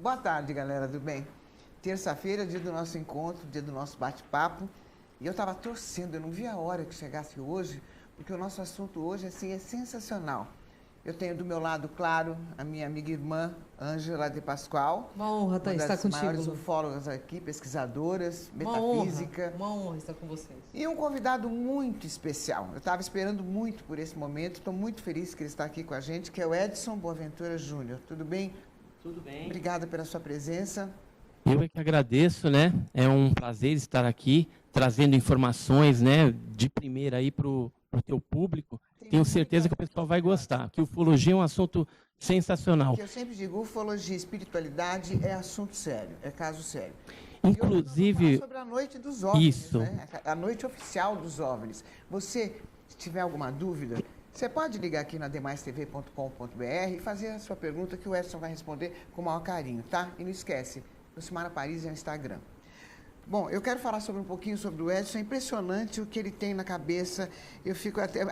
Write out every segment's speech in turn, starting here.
Boa tarde, galera do bem. Terça-feira, dia do nosso encontro, dia do nosso bate-papo. E eu estava torcendo, eu não vi a hora que chegasse hoje, porque o nosso assunto hoje assim, é sensacional. Eu tenho do meu lado, claro, a minha amiga e irmã, Ângela de Pascoal. Uma honra estar contigo. Uma das maiores ufólogas aqui, pesquisadoras, metafísica. Uma honra estar com vocês. E um convidado muito especial. Eu estava esperando muito por esse momento, estou muito feliz que ele está aqui com a gente, que é o Edson Boaventura Júnior. Tudo bem? Tudo bem. Obrigada pela sua presença. Eu é que agradeço, né? É um prazer estar aqui, trazendo informações, né, de primeira aí para o teu público. Tenho certeza que o pessoal vai gostar, que ufologia é um assunto sensacional. Que eu sempre digo, ufologia e espiritualidade é assunto sério, é caso sério. Inclusive, sobre a noite dos OVNIs, isso. Né? A noite oficial dos OVNIs. Você, se tiver alguma dúvida, você pode ligar aqui na demaistv.com.br e fazer a sua pergunta que o Edson vai responder com o maior carinho, tá? E não esquece, o Simara Paris é o Instagram. Bom, eu quero falar sobre um pouquinho sobre o Edson. É impressionante o que ele tem na cabeça.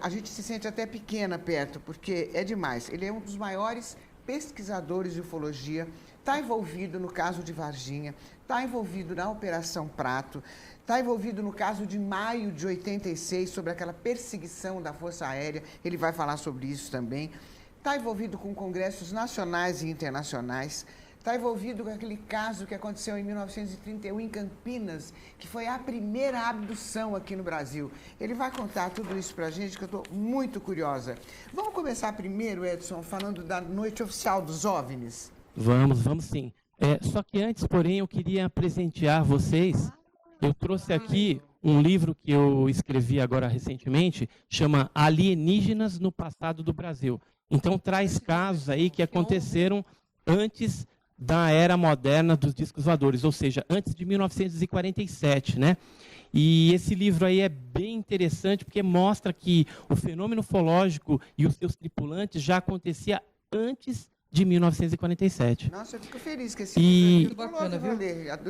A gente se sente até pequena perto, porque é demais. Ele é um dos maiores pesquisadores de ufologia, está envolvido no caso de Varginha, está envolvido na Operação Prato, está envolvido no caso de maio de 86, sobre aquela perseguição da Força Aérea. Ele vai falar sobre isso também. Está envolvido com congressos nacionais e internacionais. Está envolvido com aquele caso que aconteceu em 1931 em Campinas, que foi a primeira abdução aqui no Brasil. Ele vai contar tudo isso para a gente, que eu estou muito curiosa. Vamos começar primeiro, Edson, falando da noite oficial dos OVNIs? Vamos sim. Só que antes, porém, eu queria presentear vocês. Eu trouxe aqui um livro que eu escrevi agora recentemente, chama Alienígenas no Passado do Brasil. Então, traz casos aí que aconteceram antes da era moderna dos discos voadores, ou seja, antes de 1947, né? E esse livro aí é bem interessante porque mostra que o fenômeno ufológico e os seus tripulantes já acontecia antes de 1947. Nossa, eu fico feliz que esse livro é muito bacana, viu?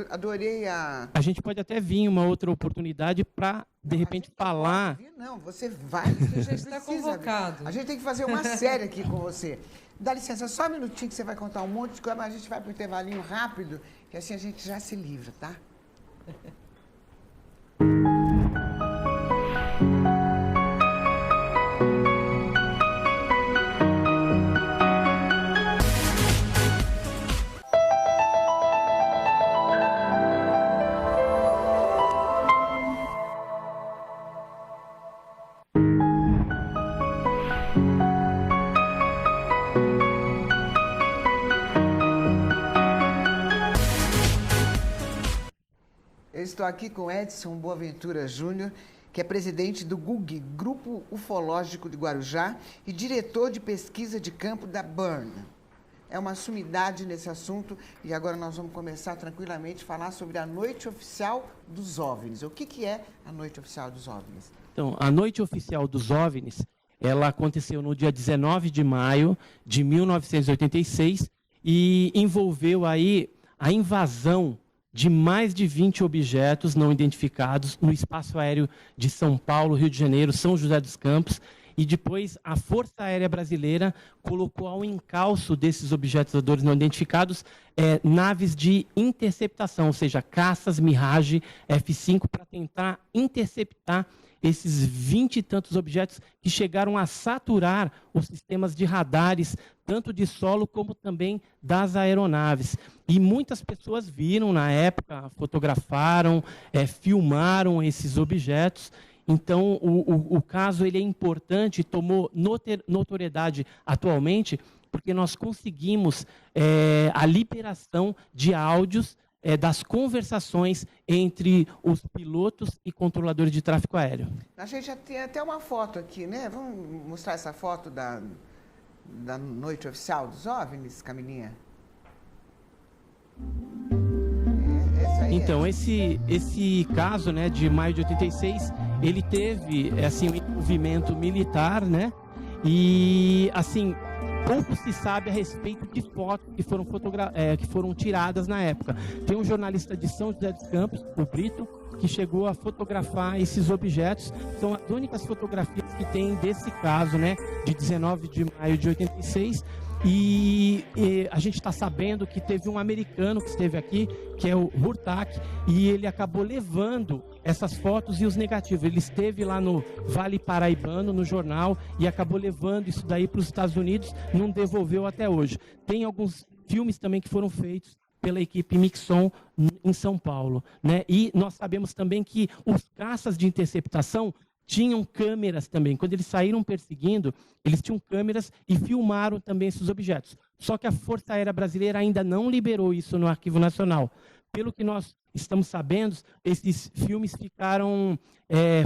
Adorei a... A gente pode até vir uma outra oportunidade para, de repente, falar... Não, você vai. Você já está convocado. A gente tem que fazer uma série aqui com você. Dá licença, só um minutinho que você vai contar um monte de coisa, mas a gente vai para o intervalinho rápido, que assim a gente já se livra, tá? Eu estou aqui com Edson Boaventura Júnior, que é presidente do GUG, Grupo Ufológico de Guarujá, e diretor de pesquisa de campo da Burn. É uma sumidade nesse assunto e agora nós vamos começar tranquilamente a falar sobre a Noite Oficial dos OVNIs. O que é a Noite Oficial dos OVNIs? Então, a Noite Oficial dos OVNIs, ela aconteceu no dia 19 de maio de 1986 e envolveu aí a invasão de mais de 20 objetos não identificados no espaço aéreo de São Paulo, Rio de Janeiro, São José dos Campos, e depois a Força Aérea Brasileira colocou ao encalço desses objetos voadores não identificados naves de interceptação, ou seja, caças Mirage F-5, para tentar interceptar esses 20 e tantos objetos que chegaram a saturar os sistemas de radares, tanto de solo como também das aeronaves. E muitas pessoas viram na época, fotografaram, filmaram esses objetos. Então, o caso ele é importante, tomou notoriedade atualmente, porque nós conseguimos a liberação de áudios das conversações entre os pilotos e controladores de tráfego aéreo. A gente já tem até uma foto aqui, né? Vamos mostrar essa foto da Noite Oficial dos OVNIs, Camilinha? Então, esse caso, né, de maio de 86, ele teve assim, um envolvimento militar, né? E, assim, pouco se sabe a respeito de fotos que foram tiradas na época. Tem um jornalista de São José dos Campos, o Brito, que chegou a fotografar esses objetos. São as únicas fotografias que tem desse caso, né, de 19 de maio de 86. E a gente está sabendo que teve um americano que esteve aqui, que é o Hurtak, e ele acabou levando essas fotos e os negativos. Ele esteve lá no Vale Paraibano, no jornal, e acabou levando isso daí para os Estados Unidos, não devolveu até hoje. Tem alguns filmes também que foram feitos pela equipe Mixon em São Paulo, né? E nós sabemos também que os caças de interceptação tinham câmeras também. Quando eles saíram perseguindo, eles tinham câmeras e filmaram também esses objetos. Só que a Força Aérea Brasileira ainda não liberou isso no Arquivo Nacional. Pelo que nós estamos sabendo, esses filmes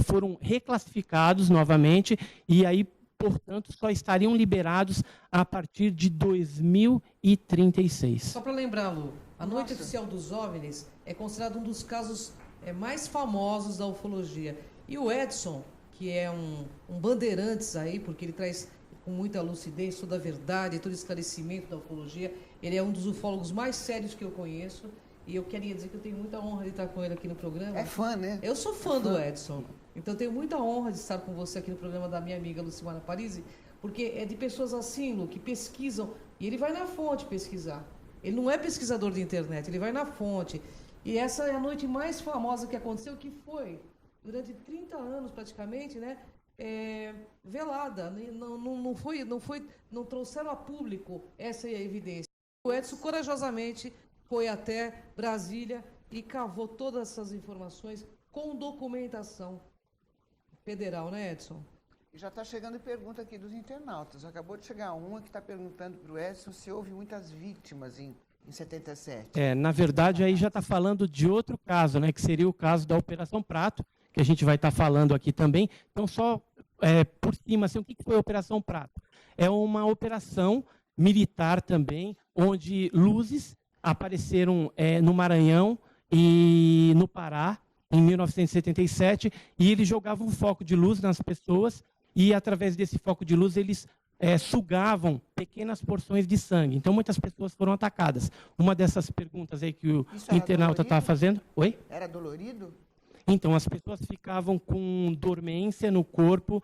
foram reclassificados novamente e aí, portanto, só estariam liberados a partir de 2036. Só para lembrar, Lu, a Noite Oficial dos OVNIs é considerado um dos casos mais famosos da ufologia. E o Edson, que é um bandeirantes aí, porque ele traz com muita lucidez toda a verdade, todo esclarecimento da ufologia, ele é um dos ufólogos mais sérios que eu conheço. E eu queria dizer que eu tenho muita honra de estar com ele aqui no programa. É fã, né? Eu sou fã do Edson. Então eu tenho muita honra de estar com você aqui no programa da minha amiga Lucimara Parisi, porque é de pessoas assim, Lu, que pesquisam, e ele vai na fonte pesquisar. Ele não é pesquisador de internet, ele vai na fonte. E essa é a noite mais famosa que aconteceu, que foi, durante 30 anos praticamente, né? Velada. Não trouxeram a público essa evidência. O Edson corajosamente foi até Brasília e cavou todas essas informações com documentação federal, né, Edson? E já está chegando pergunta aqui dos internautas. Acabou de chegar uma que está perguntando para o Edson se houve muitas vítimas em 77. Na verdade, aí já está falando de outro caso, né, que seria o caso da Operação Prato, que a gente vai estar falando aqui também. Então, só por cima, assim, o que foi a Operação Prato? É uma operação militar também, onde luzes apareceram no Maranhão e no Pará, em 1977, e eles jogavam um foco de luz nas pessoas, e através desse foco de luz eles sugavam pequenas porções de sangue. Então, muitas pessoas foram atacadas. Uma dessas perguntas aí que o internauta estava fazendo... Oi? Era dolorido? Então, as pessoas ficavam com dormência no corpo,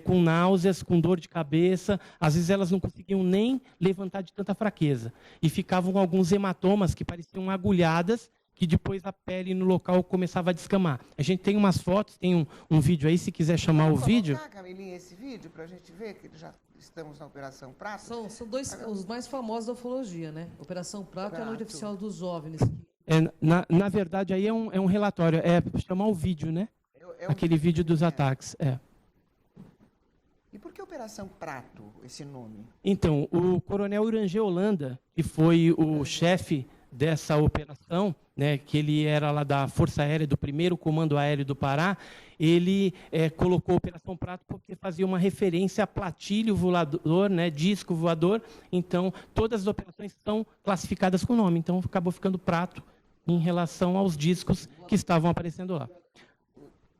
com náuseas, com dor de cabeça. Às vezes elas não conseguiam nem levantar de tanta fraqueza. E ficavam com alguns hematomas que pareciam agulhadas, que depois a pele no local começava a descamar. A gente tem umas fotos, tem um vídeo aí, se quiser chamar o vídeo. Vamos colocar, Camilinha, esse vídeo para a gente ver que já estamos na Operação Prato? São dois os mais famosos da ufologia, né? Operação Prato e a Noite Oficial dos OVNIs. Na verdade, aí é um relatório. Chamar o vídeo, né? Aquele vídeo dos ataques. E por que Operação Prato, esse nome? Então, o coronel Irangê Holanda, que foi o chefe dessa operação, né, que ele era lá da Força Aérea, do 1º Comando Aéreo do Pará, ele colocou a Operação Prato porque fazia uma referência a platilho voador, né, disco voador. Então, todas as operações são classificadas com nome. Então, acabou ficando Prato em relação aos discos que estavam aparecendo lá.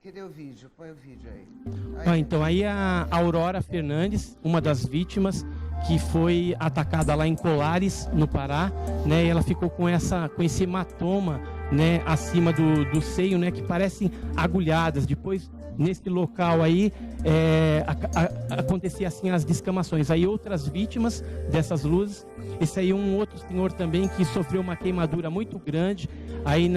Cadê o vídeo? Põe o vídeo aí. Então, aí a Aurora Fernandes, uma das vítimas, que foi atacada lá em Colares, no Pará, né? E ela ficou com esse hematoma, né, acima do seio, né, que parecem agulhadas. Depois, nesse local aí, acontecia assim as descamações. Aí outras vítimas dessas luzes. Esse aí um outro senhor também que sofreu uma queimadura muito grande aí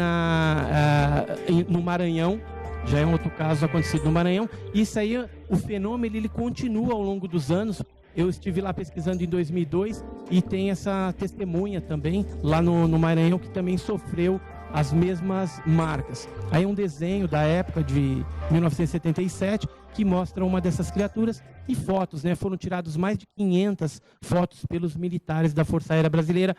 no Maranhão. Já é um outro caso acontecido no Maranhão. Isso aí, o fenômeno, ele continua ao longo dos anos. Eu estive lá pesquisando em 2002 e tem essa testemunha também lá no Maranhão que também sofreu as mesmas marcas. Aí um desenho da época de 1977 que mostra uma dessas criaturas e fotos, né? Foram tirados mais de 500 fotos pelos militares da Força Aérea Brasileira,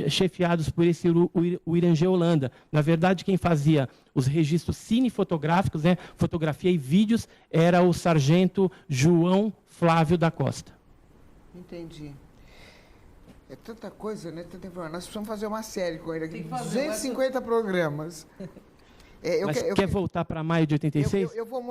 chefiados por esse o Irangê Holanda. Na verdade, quem fazia os registros cinefotográficos, né, fotografia e vídeos, era o sargento João Flávio da Costa. Entendi. É tanta coisa, né? Tanta informação. Nós precisamos fazer uma série com ele aqui. 250 programas. Quer voltar para maio de 86? Eu vou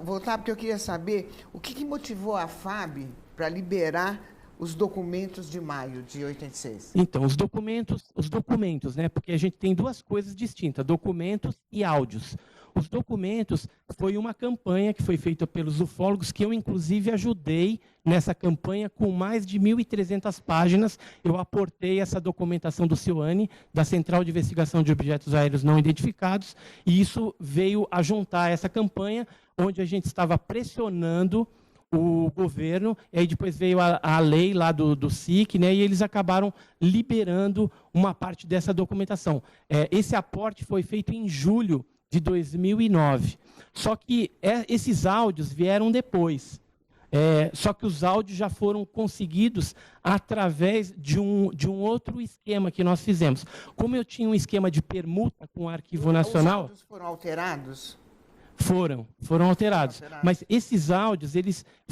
voltar porque eu queria saber o que motivou a FAB para liberar os documentos de maio de 86? Então, os documentos, né? Porque a gente tem duas coisas distintas, documentos e áudios. Os documentos foi uma campanha que foi feita pelos ufólogos, que eu, inclusive, ajudei nessa campanha com mais de 1.300 páginas. Eu aportei essa documentação do CIOANI, da Central de Investigação de Objetos Aéreos Não Identificados, e isso veio a juntar essa campanha, onde a gente estava pressionando o governo, e aí depois veio a lei lá do SIC, né, e eles acabaram liberando uma parte dessa documentação. Esse aporte foi feito em julho de 2009. Só que esses áudios vieram depois. Só que os áudios já foram conseguidos através de um outro esquema que nós fizemos. Como eu tinha um esquema de permuta com o Arquivo Nacional... Os áudios foram alterados? Foram alterados. Mas esses áudios,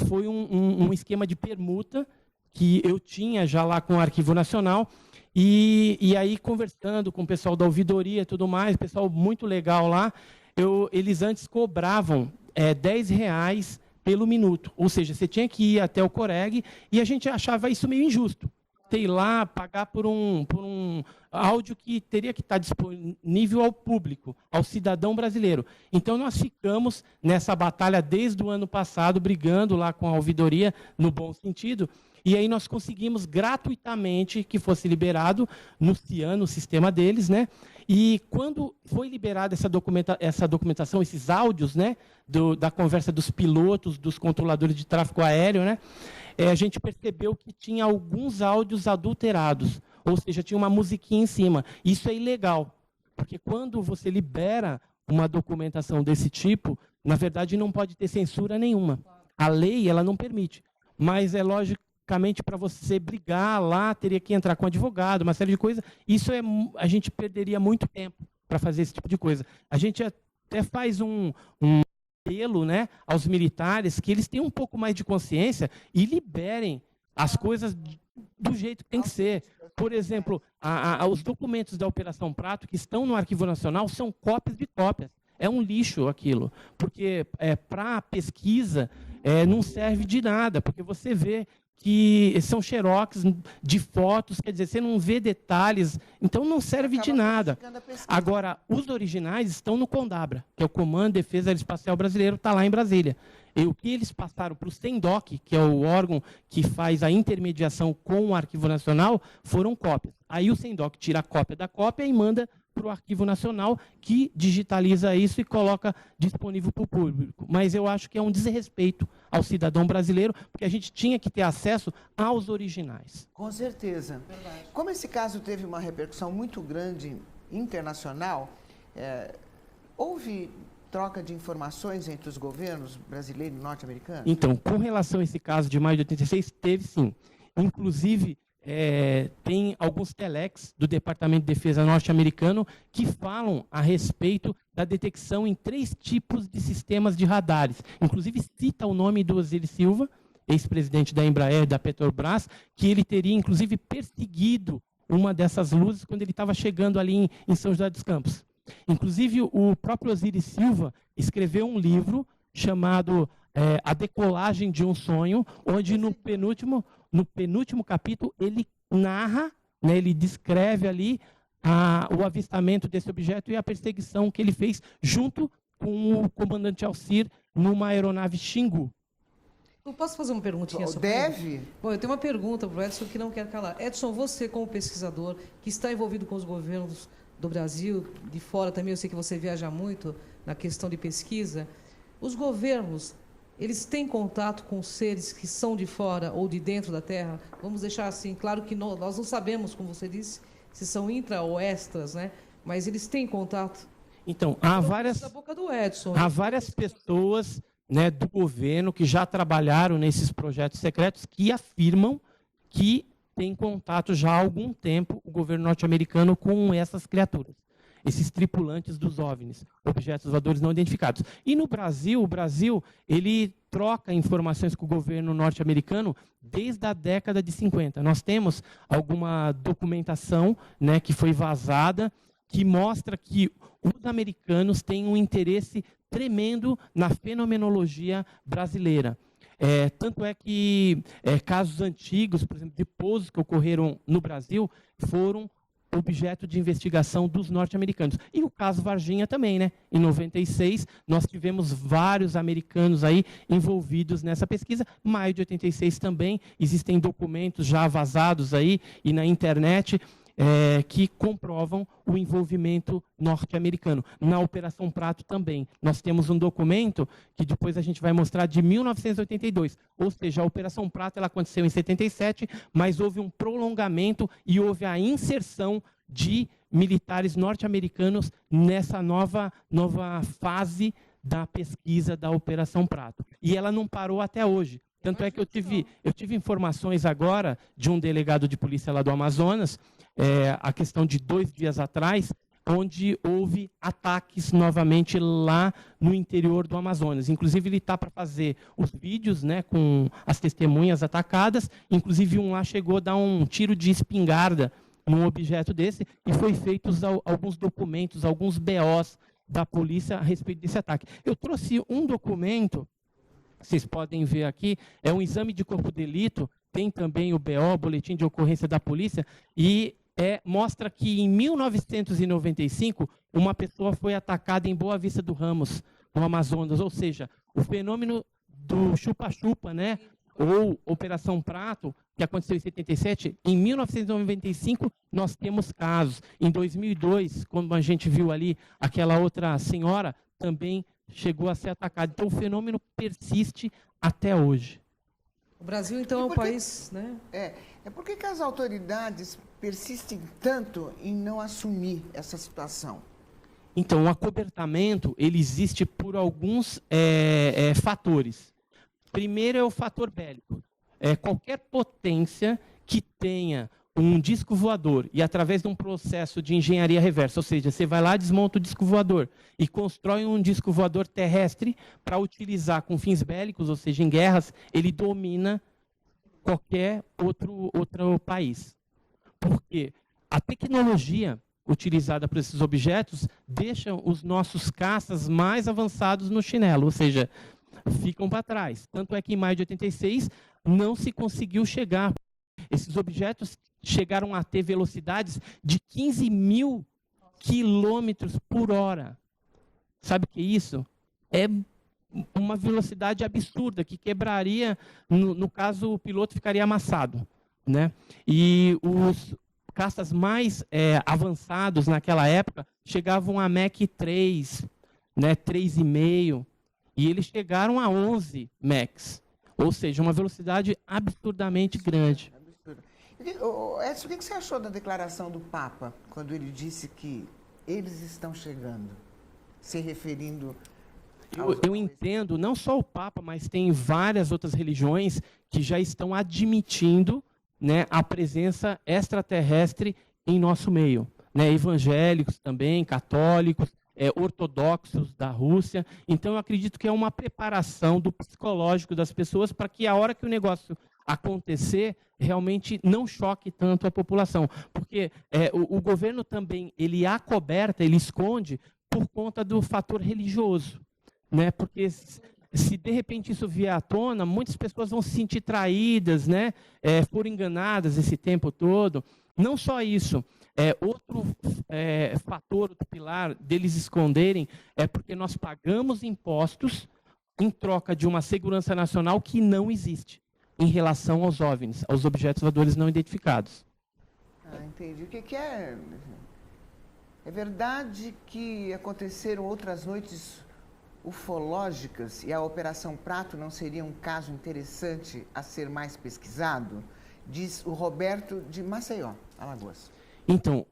foi um esquema de permuta que eu tinha já lá com o Arquivo Nacional, e aí, conversando com o pessoal da ouvidoria e tudo mais, pessoal muito legal lá, eles antes cobravam R$10 pelo minuto. Ou seja, você tinha que ir até o Coreg, e a gente achava isso meio injusto. Ir lá, pagar por um áudio que teria que estar disponível ao público, ao cidadão brasileiro. Então, nós ficamos nessa batalha desde o ano passado, brigando lá com a ouvidoria, no bom sentido, e aí nós conseguimos gratuitamente que fosse liberado no CIAN, no sistema deles, né? E quando foi liberada essa documentação, esses áudios, né, da conversa dos pilotos, dos controladores de tráfego aéreo, né, a gente percebeu que tinha alguns áudios adulterados, ou seja, tinha uma musiquinha em cima. Isso é ilegal, porque quando você libera uma documentação desse tipo, na verdade não pode ter censura nenhuma. A lei, ela não permite, mas é lógico, para você brigar lá, teria que entrar com advogado, uma série de coisas. A gente perderia muito tempo para fazer esse tipo de coisa. A gente até faz um apelo, né, aos militares que eles tenham um pouco mais de consciência e liberem as coisas do jeito que tem que ser. Por exemplo, os documentos da Operação Prato que estão no Arquivo Nacional são cópias de cópias. É um lixo aquilo, porque para pesquisa não serve de nada, porque você vê que são xerox de fotos, quer dizer, você não vê detalhes, então não serve de nada. Agora, os originais estão no CONDABRA, que é o Comando de Defesa Aeroespacial Brasileiro, está lá em Brasília. E o que eles passaram para o SENDOC, que é o órgão que faz a intermediação com o Arquivo Nacional, foram cópias. Aí o SENDOC tira a cópia da cópia e manda para o Arquivo Nacional, que digitaliza isso e coloca disponível para o público. Mas eu acho que é um desrespeito ao cidadão brasileiro, porque a gente tinha que ter acesso aos originais. Com certeza. Verdade. Como esse caso teve uma repercussão muito grande internacional, houve troca de informações entre os governos brasileiro e norte-americano? Então, com relação a esse caso de maio de 86, teve sim. Inclusive, tem alguns telex do Departamento de Defesa norte-americano que falam a respeito da detecção em 3 tipos de sistemas de radares. Inclusive, cita o nome do Osiris Silva, ex-presidente da Embraer, da Petrobras, que ele teria, inclusive, perseguido uma dessas luzes quando ele estava chegando ali em São José dos Campos. Inclusive, o próprio Osiris Silva escreveu um livro chamado A Decolagem de um Sonho, onde no penúltimo capítulo ele narra, né, ele descreve ali o avistamento desse objeto e a perseguição que ele fez junto com o comandante Alcir numa aeronave Xingu. Eu posso fazer uma perguntinha sobre Deve? Bom, eu tenho uma pergunta para o Edson que não quer calar. Edson, você como pesquisador, que está envolvido com os governos do Brasil, de fora também, eu sei que você viaja muito na questão de pesquisa, os governos, eles têm contato com seres que são de fora ou de dentro da Terra? Vamos deixar assim, claro que nós não sabemos, como você disse, se são intra ou extras, né? Mas eles têm contato? Então, há várias pessoas, né, do governo que já trabalharam nesses projetos secretos que afirmam que tem contato já há algum tempo o governo norte-americano com essas criaturas, esses tripulantes dos OVNIs, objetos voadores não identificados. E no Brasil, o Brasil ele troca informações com o governo norte-americano desde a década de 50. Nós temos alguma documentação, né, que foi vazada, que mostra que os americanos têm um interesse tremendo na fenomenologia brasileira. Tanto é que casos antigos, por exemplo, de pousos que ocorreram no Brasil, foram objeto de investigação dos norte-americanos. E o caso Varginha também, né? Em 96, nós tivemos vários americanos aí envolvidos nessa pesquisa. Maio de 86 também, existem documentos já vazados aí e na internet que comprovam o envolvimento norte-americano. Na Operação Prato também. Nós temos um documento que depois a gente vai mostrar de 1982. Ou seja, a Operação Prato ela aconteceu em 77, mas houve um prolongamento e houve a inserção de militares norte-americanos nessa nova fase da pesquisa da Operação Prato. E ela não parou até hoje. Tanto é que eu tive informações agora de um delegado de polícia lá do Amazonas, a questão de 2 dias atrás, onde houve ataques novamente lá no interior do Amazonas. Inclusive, ele está para fazer os vídeos, né, com as testemunhas atacadas. Inclusive, um lá chegou a dar um tiro de espingarda num objeto desse e foi feitos alguns documentos, alguns BOs da polícia a respeito desse ataque. Eu trouxe um documento, vocês podem ver aqui, é um exame de corpo de delito, tem também o BO, Boletim de Ocorrência da Polícia, e mostra que em 1995, uma pessoa foi atacada em Boa Vista do Ramos, no Amazonas, ou seja, o fenômeno do chupa-chupa, né, ou Operação Prato, que aconteceu em 77, em 1995 nós temos casos. Em 2002, quando a gente viu ali aquela outra senhora, também chegou a ser atacada. Então o fenômeno persiste até hoje. O Brasil, então, é um país, né? Por que as autoridades persistem tanto em não assumir essa situação? Então, o acobertamento, ele existe por alguns fatores. Primeiro é o fator bélico. Qualquer potência que tenha um disco voador e através de um processo de engenharia reversa, ou seja, você vai lá, desmonta o disco voador e constrói um disco voador terrestre para utilizar com fins bélicos, ou seja, em guerras, ele domina qualquer outro país. Porque a tecnologia utilizada por esses objetos deixa os nossos caças mais avançados no chinelo, ou seja, ficam para trás. Tanto é que em maio de 86 não se conseguiu chegar. Esses objetos chegaram a ter velocidades de 15 mil quilômetros por hora. Sabe o que é isso? É uma velocidade absurda, que quebraria, no caso, o piloto ficaria amassado, né? E os caças mais avançados naquela época chegavam a Mach 3, né, 3,5, e eles chegaram a 11 Machs, ou seja, uma velocidade absurdamente grande. Edson, o que você achou da declaração do Papa, quando ele disse que eles estão chegando, se referindo... Eu entendo, não só o Papa, mas tem várias outras religiões que já estão admitindo, né, a presença extraterrestre em nosso meio. Né, evangélicos também, católicos, ortodoxos da Rússia. Então, eu acredito que é uma preparação do psicológico das pessoas para que a hora que o negócio acontecer, realmente não choque tanto a população. Porque o governo também, ele acoberta, ele esconde por conta do fator religioso. Né? Porque se de repente isso vier à tona, muitas pessoas vão se sentir traídas, né? Foram enganadas esse tempo todo. Não só isso, outro fator, outro pilar deles esconderem é porque nós pagamos impostos em troca de uma segurança nacional que não existe em relação aos OVNIs, aos objetos voadores não identificados. Entendi. O que é? É verdade que aconteceram outras noites ufológicas e a Operação Prato não seria um caso interessante a ser mais pesquisado? Diz o Roberto de Maceió, Alagoas. Então,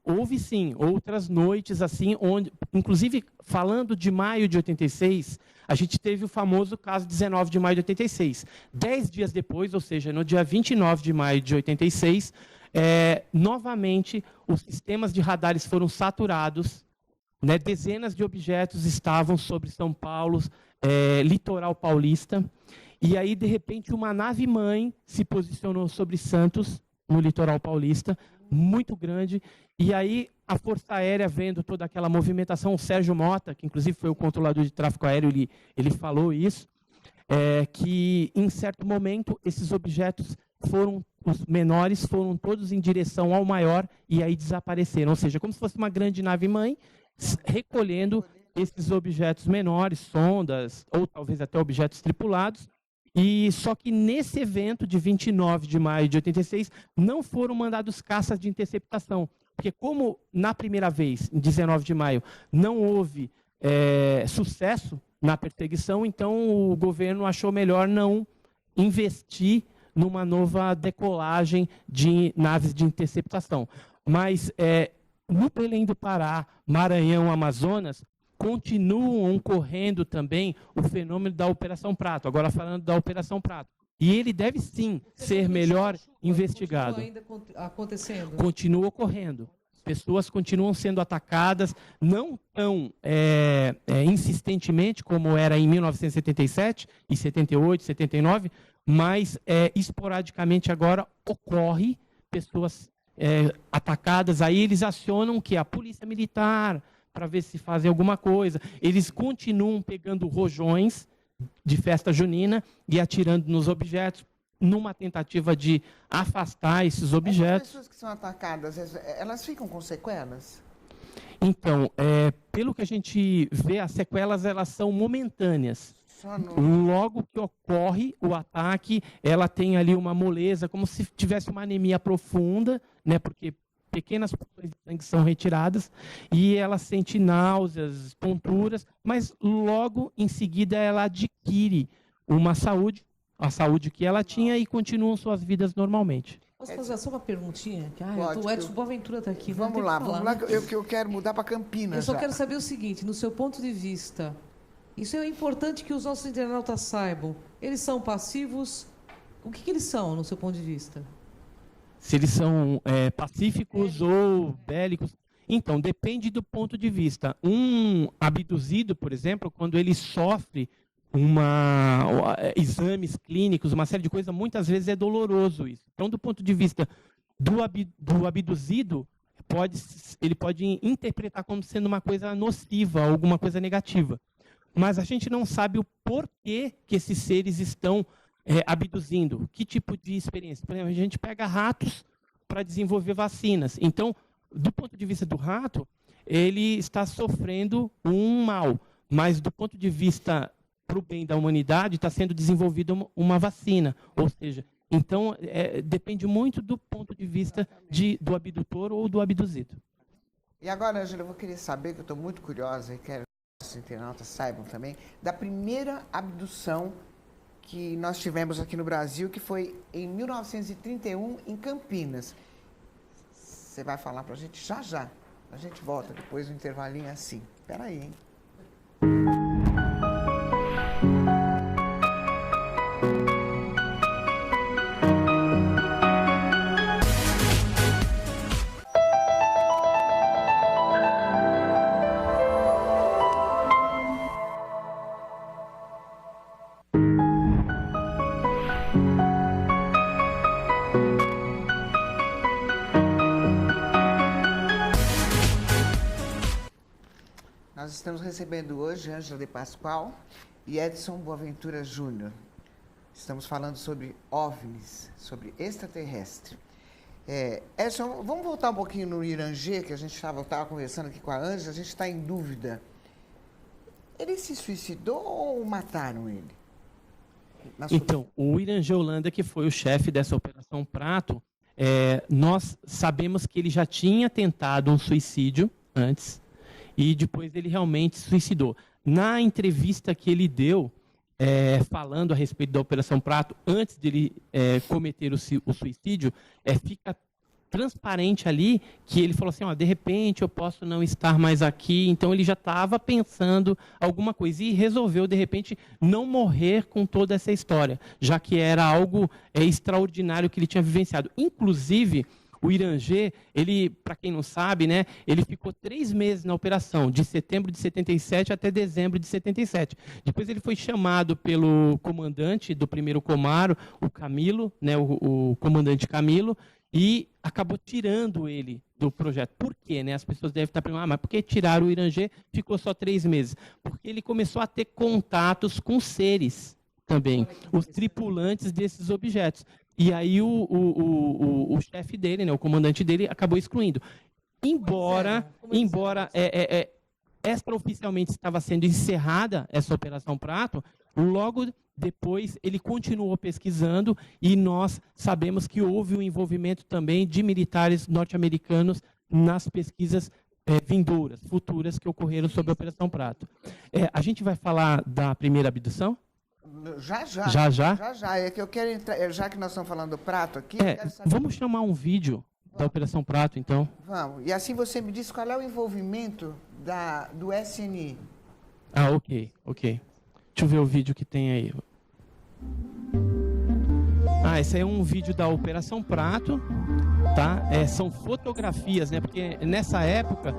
houve sim outras noites assim, onde, inclusive falando de maio de 86, a gente teve o famoso caso 19 de maio de 86. 10 dias depois, ou seja, no dia 29 de maio de 86, novamente os sistemas de radares foram saturados, né, dezenas de objetos estavam sobre São Paulo, litoral paulista, e aí, de repente, uma nave-mãe se posicionou sobre Santos, no litoral paulista, muito grande, e aí a Força Aérea, vendo toda aquela movimentação, o Sérgio Mota, que inclusive foi o controlador de tráfego aéreo, ele falou isso, que, em certo momento, esses objetos os menores foram todos em direção ao maior e aí desapareceram. Ou seja, como se fosse uma grande nave-mãe recolhendo esses objetos menores, sondas, ou talvez até objetos tripulados. E só que nesse evento de 29 de maio de 86, não foram mandados caças de interceptação. Porque como na primeira vez, em 19 de maio, não houve sucesso na perseguição, então o governo achou melhor não investir numa nova decolagem de naves de interceptação. Mas no Belém do Pará, Maranhão, Amazonas, continuam ocorrendo também o fenômeno da Operação Prato. Agora falando da Operação Prato. E ele deve sim ser melhor investigado. Continua ainda acontecendo? Continua ocorrendo. Pessoas continuam sendo atacadas, não tão insistentemente como era em 1977, e 78, 79, mas esporadicamente agora ocorre pessoas atacadas. Aí eles acionam que a polícia militar para ver se fazem alguma coisa. Eles continuam pegando rojões de festa junina e atirando nos objetos, numa tentativa de afastar esses objetos. As pessoas que são atacadas, elas ficam com sequelas? Então, pelo que a gente vê, as sequelas elas são momentâneas. Logo que ocorre o ataque, ela tem ali uma moleza, como se tivesse uma anemia profunda, né, porque pequenas porções de sangue são retiradas, e ela sente náuseas, tonturas, mas logo em seguida ela adquire uma saúde, a saúde que ela tinha, e continuam suas vidas normalmente. Posso fazer só uma perguntinha? Pode, o Edson Boaventura está aqui. Vamos lá, eu quero mudar para Campinas. Eu só quero saber o seguinte, no seu ponto de vista, isso é importante que os nossos internautas saibam. Eles são passivos? O que eles são, no seu ponto de vista? Se eles são pacíficos ou bélicos. Então, depende do ponto de vista. Um abduzido, por exemplo, quando ele sofre exames clínicos, uma série de coisas, muitas vezes é doloroso isso. Então, do ponto de vista do abduzido, ele pode interpretar como sendo uma coisa nociva, alguma coisa negativa. Mas a gente não sabe o porquê que esses seres estão abduzindo. Que tipo de experiência? Por exemplo, a gente pega ratos para desenvolver vacinas. Então, do ponto de vista do rato, ele está sofrendo um mal. Mas do ponto de vista para o bem da humanidade, está sendo desenvolvida uma vacina. Ou seja, então, depende muito do ponto de vista do abdutor ou do abduzido. E agora, Ângela, eu vou querer saber, que eu estou muito curiosa, e quero que os internautas saibam também, da primeira abdução que nós tivemos aqui no Brasil, que foi em 1931, em Campinas. Você vai falar para a gente já já. A gente volta depois do intervalinho assim. Espera aí, hein? Nós estamos recebendo hoje Ângela de Pascoal e Edson Boaventura Júnior. Estamos falando sobre OVNIs, sobre extraterrestre. Edson, vamos voltar um pouquinho no Irangê, que a gente estava conversando aqui com a Ângela, a gente está em dúvida. Ele se suicidou ou mataram ele? Então, o Irangê Holanda, que foi o chefe dessa Operação Prato, nós sabemos que ele já tinha tentado um suicídio antes, e depois ele realmente se suicidou. Na entrevista que ele deu, falando a respeito da Operação Prato, antes de ele cometer o suicídio, fica transparente ali que ele falou assim, de repente eu posso não estar mais aqui. Então ele já estava pensando alguma coisa e resolveu, de repente, não morrer com toda essa história, já que era algo extraordinário que ele tinha vivenciado. Inclusive, o Irangê, ele, para quem não sabe, né, ele ficou 3 meses na operação, de setembro de 77 até dezembro de 77. Depois ele foi chamado pelo comandante do 1º Comaro, o Camilo, né, o comandante Camilo, e acabou tirando ele do projeto. Por quê? Né? As pessoas devem estar perguntando, mas por que tiraram o Irangê? Ficou só 3 meses. Porque ele começou a ter contatos com seres também, os tripulantes desses objetos. E aí o chefe dele, né, o comandante dele, acabou excluindo. Embora extraoficialmente estava sendo encerrada essa Operação Prato, logo depois ele continuou pesquisando e nós sabemos que houve o envolvimento também de militares norte-americanos nas pesquisas vindouras, futuras, que ocorreram sobre a Operação Prato. A gente vai falar da primeira abdução? Já. É que eu quero entrar, já que nós estamos falando do Prato aqui, eu quero saber... Vamos chamar um vídeo da Operação Prato, então? Vamos. E assim você me diz qual é o envolvimento do SNI. Ah, ok. Deixa eu ver o vídeo que tem aí. Esse aí é um vídeo da Operação Prato, tá? São fotografias, né? Porque nessa época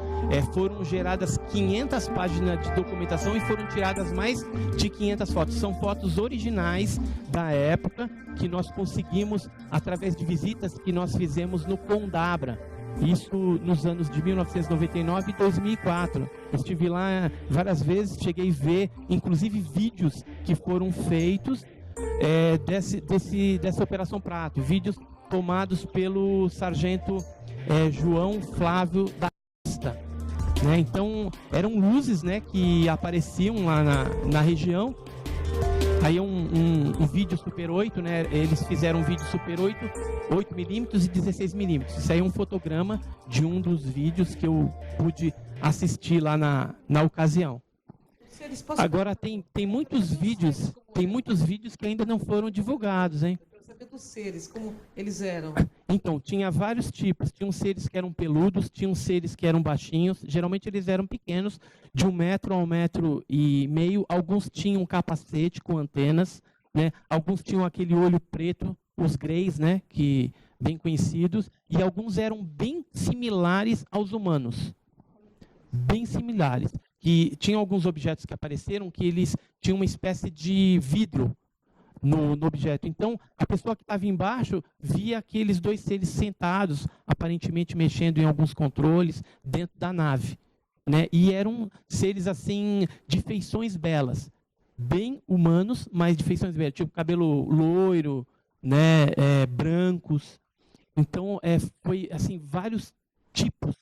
foram geradas 500 páginas de documentação e foram tiradas mais de 500 fotos. São fotos originais da época que nós conseguimos através de visitas que nós fizemos no Condabra. Isso nos anos de 1999 e 2004. Eu estive lá várias vezes, cheguei a ver, inclusive, vídeos que foram feitos dessa Operação Prato. Vídeos tomados pelo sargento João Flávio da Costa. Né? Então, eram luzes, né, que apareciam lá na região. Aí um vídeo Super 8, né? Eles fizeram um vídeo Super 8, 8mm e 16mm. Isso aí é um fotograma de um dos vídeos que eu pude assistir lá na ocasião. Agora tem muitos vídeos que ainda não foram divulgados, hein? Eu quero saber dos seres, como eles eram. Então, tinha vários tipos. Tinham seres que eram peludos, tinham seres que eram baixinhos. Geralmente eles eram pequenos, de 1 metro a 1,5 metros. Alguns tinham capacete com antenas, né? Alguns tinham aquele olho preto, os greys, né? Que bem conhecidos. E alguns eram bem similares aos humanos. Bem similares. Que tinham alguns objetos que apareceram que eles tinham uma espécie de vidro no objeto. Então, a pessoa que estava embaixo via aqueles dois seres sentados, aparentemente mexendo em alguns controles dentro da nave. Né? E eram seres assim, de feições belas. Bem humanos, mas de feições belas. Tipo cabelo loiro, né? Brancos. Então, foi assim, vários tipos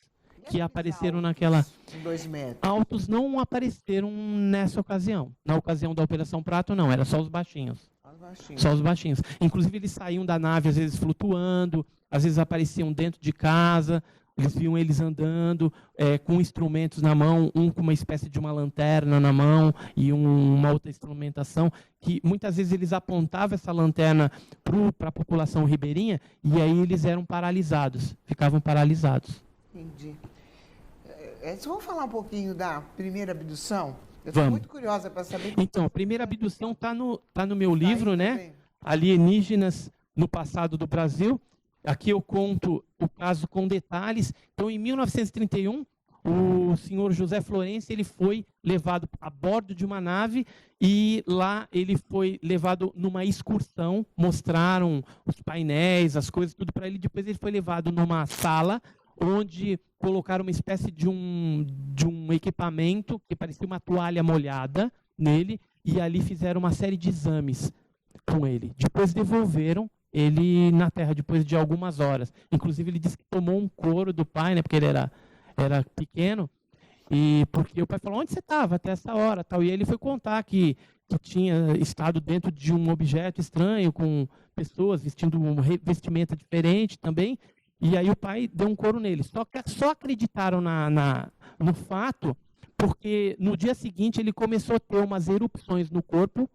que apareceram naquela... 2 metros. Altos não apareceram nessa ocasião. Na ocasião da Operação Prato, não. Era só os baixinhos. Só os baixinhos. Inclusive, eles saíam da nave, às vezes, flutuando. Às vezes, apareciam dentro de casa. Eles viam eles andando com instrumentos na mão. Um com uma espécie de uma lanterna na mão e uma outra instrumentação. Que, muitas vezes, eles apontavam essa lanterna para a população ribeirinha e aí eles eram paralisados. Ficavam paralisados. Entendi. Vamos falar um pouquinho da primeira abdução? Eu estou muito curiosa para saber. Então, a primeira abdução está no meu livro, né? Alienígenas no Passado do Brasil. Aqui eu conto o caso com detalhes. Então, em 1931, o senhor José Florencio, ele foi levado a bordo de uma nave e lá ele foi levado numa excursão. Mostraram os painéis, as coisas, tudo para ele. Depois ele foi levado numa sala onde colocaram uma espécie de um equipamento que parecia uma toalha molhada nele, e ali fizeram uma série de exames com ele. Depois devolveram ele na Terra, depois de algumas horas. Inclusive, ele disse que tomou um couro do pai, né, porque ele era pequeno, e porque o pai falou, onde você estava até essa hora? Tal. E ele foi contar que tinha estado dentro de um objeto estranho, com pessoas vestindo uma vestimenta diferente também. E aí o pai deu um couro nele. Só acreditaram no fato porque no dia seguinte ele começou a ter umas erupções no corpo,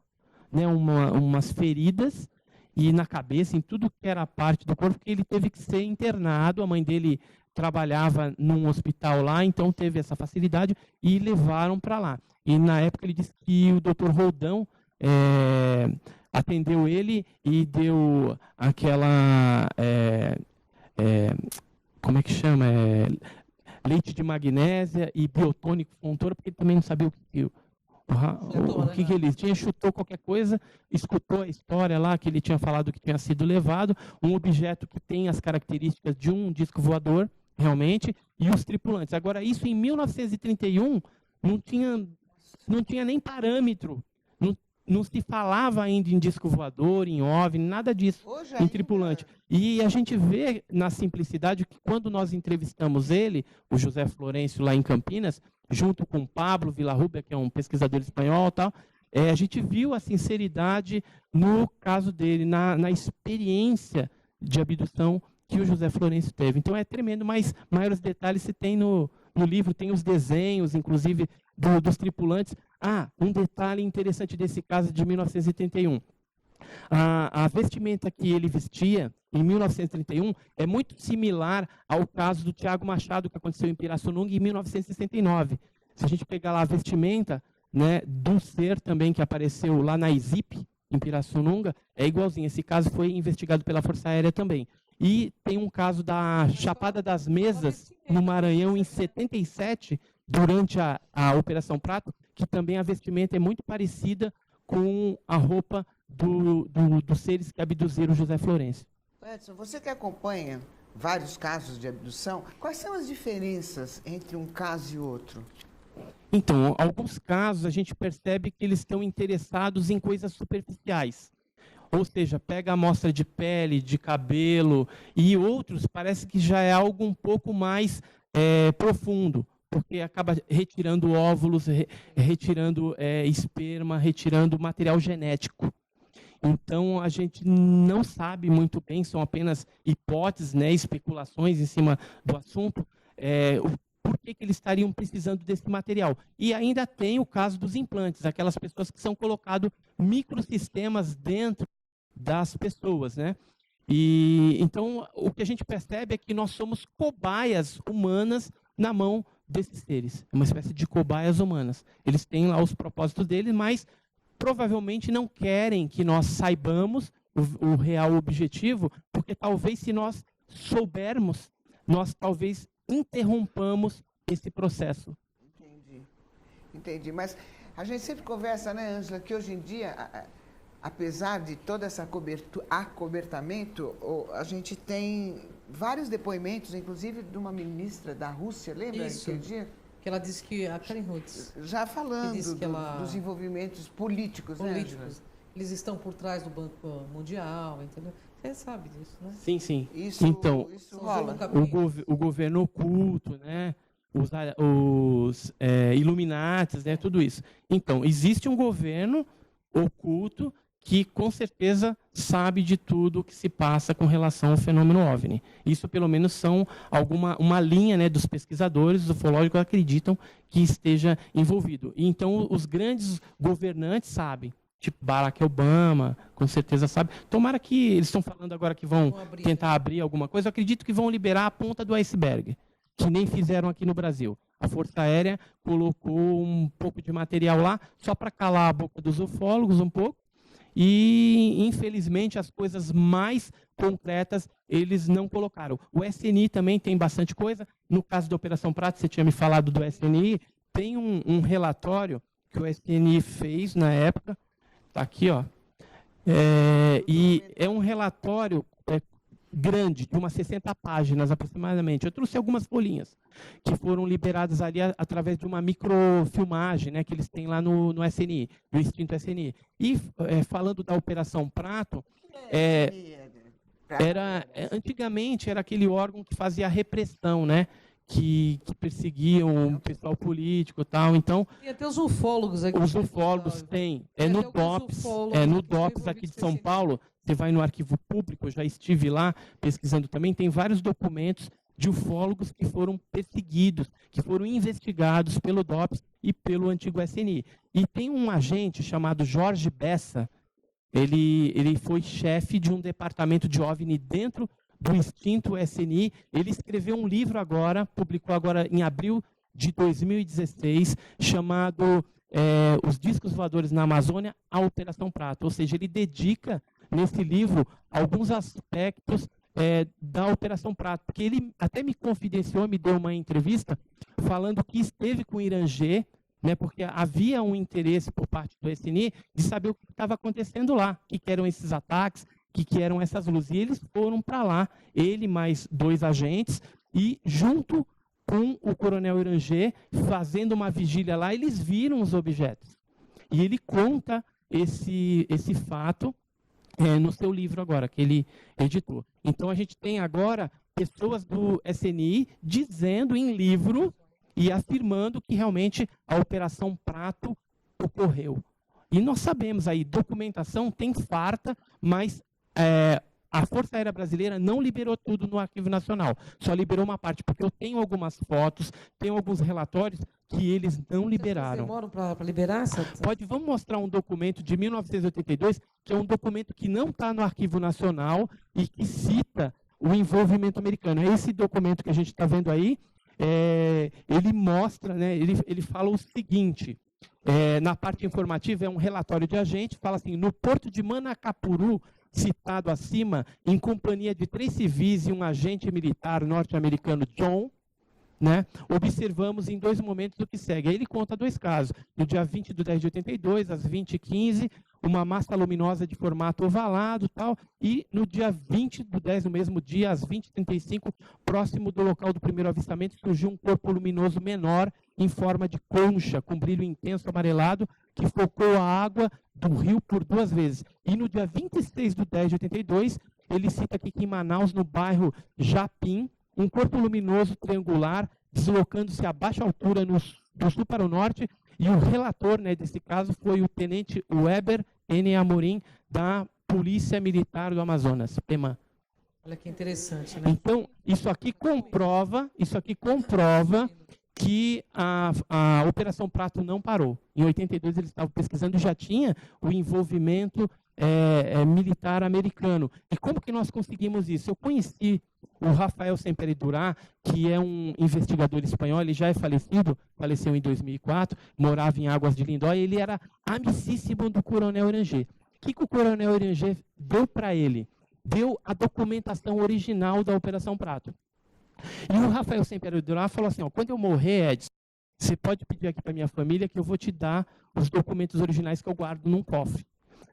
né, umas feridas, e na cabeça, em tudo que era parte do corpo, que ele teve que ser internado. A mãe dele trabalhava num hospital lá, então teve essa facilidade e levaram para lá. E na época ele disse que o Dr. Roldão atendeu ele e deu aquela... como é que chama? Leite de magnésia e biotônico Fontoura, porque ele também não sabia o que ele tinha. Chutou qualquer coisa, escutou a história lá, que ele tinha falado que tinha sido levado, um objeto que tem as características de um disco voador, realmente, e os tripulantes. Agora, isso em 1931 não tinha nem parâmetro, não se falava ainda em disco voador, em OVNI, nada disso, Hoje em ainda- tripulante. E a gente vê na simplicidade que quando nós entrevistamos ele, o José Florencio, lá em Campinas, junto com o Pablo Villarrubia, que é um pesquisador espanhol, tal, a gente viu a sinceridade no caso dele, na experiência de abdução que o José Florencio teve. Então é tremendo, mas maiores detalhes se tem no livro, tem os desenhos, inclusive, dos tripulantes. Um detalhe interessante desse caso de 1931. A vestimenta que ele vestia em 1931 é muito similar ao caso do Tiago Machado, que aconteceu em Pirassununga em 1969. Se a gente pegar lá a vestimenta, né, do ser também que apareceu lá na ISIP, em Pirassununga, é igualzinho. Esse caso foi investigado pela Força Aérea também. E tem um caso da Chapada das Mesas, no Maranhão, em 77, durante a Operação Prato, que também a vestimenta é muito parecida com a roupa dos seres que abduziram José Florencio. Edson, você que acompanha vários casos de abdução, quais são as diferenças entre um caso e outro? Então, alguns casos a gente percebe que eles estão interessados em coisas superficiais. Ou seja, pega a amostra de pele, de cabelo, e outros parece que já é algo um pouco mais profundo, porque acaba retirando óvulos, retirando esperma, retirando material genético. Então, a gente não sabe muito bem, são apenas hipóteses, né, especulações em cima do assunto, por que eles estariam precisando desse material. E ainda tem o caso dos implantes, aquelas pessoas que são colocados microsistemas dentro das pessoas, né? E então o que a gente percebe é que nós somos cobaias humanas na mão desses seres. É uma espécie de cobaias humanas. Eles têm lá os propósitos deles, mas provavelmente não querem que nós saibamos o real objetivo, porque talvez se nós soubermos, nós talvez interrompamos esse processo. Entendi. Mas a gente sempre conversa, né, Ângela, que hoje em dia, apesar de toda essa acobertamento, a gente tem vários depoimentos, inclusive de uma ministra da Rússia, lembra? Isso. Aquele dia? Que ela disse que a Karen Hutz, Já falando disse que ela- dos envolvimentos políticos, né, Ângela? eles estão por trás do Banco Mundial, entendeu? Você sabe disso, né? Sim, sim. Isso, Então, isso São rola. jogo o governo oculto, né? Os Illuminatis, né? Tudo isso. Então, existe um governo oculto que, com certeza, sabe de tudo o que se passa com relação ao fenômeno OVNI. Isso, pelo menos, são uma linha, né, dos pesquisadores, os ufólogos acreditam que esteja envolvido. E, então, os grandes governantes sabem. Tipo Barack Obama, com certeza sabe. Tomara que eles estão falando agora que vão tentar abrir alguma coisa. Eu acredito que vão liberar a ponta do iceberg, que nem fizeram aqui no Brasil. A Força Aérea colocou um pouco de material lá, só para calar a boca dos ufólogos um pouco. E, infelizmente, as coisas mais concretas eles não colocaram. O SNI também tem bastante coisa. No caso da Operação Prato, você tinha me falado do SNI, tem um relatório que o SNI fez na época. Está aqui, ó. E é um relatório grande, de umas 60 páginas aproximadamente. Eu trouxe algumas folhinhas que foram liberadas ali através de uma microfilmagem, né, que eles têm lá no SNI, no extinto SNI. E falando da Operação Prato, antigamente era aquele órgão que fazia a repressão, né? Que perseguiam o pessoal político e tal. Então, Tem até os ufólogos aqui. os ufólogos têm. No DOPS aqui de São Paulo, você vai no arquivo público, eu já estive lá pesquisando também, tem vários documentos de ufólogos que foram perseguidos, que foram investigados pelo DOPS e pelo antigo SNI. E tem um agente chamado Jorge Bessa, ele foi chefe de um departamento de OVNI dentro do extinto SNI. Ele escreveu um livro agora, publicou agora em abril de 2016, chamado Os Discos Voadores na Amazônia, a Operação Prato. Ou seja, ele dedica nesse livro alguns aspectos da Operação Prato, porque ele até me confidenciou, me deu uma entrevista, falando que esteve com o Irangê, né, porque havia um interesse por parte do SNI de saber o que estava acontecendo lá, o que eram esses ataques, que eram essas luzes. E eles foram para lá, ele mais 2 agentes, e junto com o coronel Irangê, fazendo uma vigília lá, eles viram os objetos. E ele conta esse fato no seu livro agora, que ele editou. Então, a gente tem agora pessoas do SNI dizendo em livro e afirmando que realmente a Operação Prato ocorreu. E nós sabemos aí, documentação tem farta, mas a Força Aérea Brasileira não liberou tudo no Arquivo Nacional, só liberou uma parte, porque eu tenho algumas fotos, tenho alguns relatórios que eles não liberaram. Vocês demoram para liberar essa? Vamos mostrar um documento de 1982, que é um documento que não está no Arquivo Nacional e que cita o envolvimento americano. Esse documento que a gente está vendo aí, ele mostra, né, ele fala o seguinte, na parte informativa é um relatório de agente, fala assim, no porto de Manacapuru, citado acima, em companhia de 3 civis e um agente militar norte-americano, John, né, observamos em 2 momentos o que segue. Aí ele conta 2 casos. No dia 20 de 10 de 82, às 20h15, uma massa luminosa de formato ovalado, tal, e no dia 20 do 10, no mesmo dia, às 20h35, próximo do local do primeiro avistamento, surgiu um corpo luminoso menor, em forma de concha, com brilho intenso amarelado, que focou a água do rio por 2 vezes. E no dia 26 de 10 de 82, ele cita aqui que em Manaus, no bairro Japim, um corpo luminoso triangular, deslocando-se a baixa altura do sul para o norte, e o relator, né, desse caso foi o tenente Weber N. Amorim, da Polícia Militar do Amazonas, PEMAN. Olha que interessante, né? Então, isso aqui comprova que a Operação Prato não parou. Em 82 eles estavam pesquisando e já tinha o envolvimento militar americano. E como que nós conseguimos isso? Eu conheci o Rafael Semperidurá, que é um investigador espanhol, ele já é falecido, faleceu em 2004, morava em Águas de Lindóia, ele era amicíssimo do Coronel Eranger. O que o Coronel Eranger deu para ele? Deu a documentação original da Operação Prato. E o Rafael Semperidurá falou assim, quando eu morrer, Edson, você pode pedir aqui para minha família que eu vou te dar os documentos originais que eu guardo num cofre.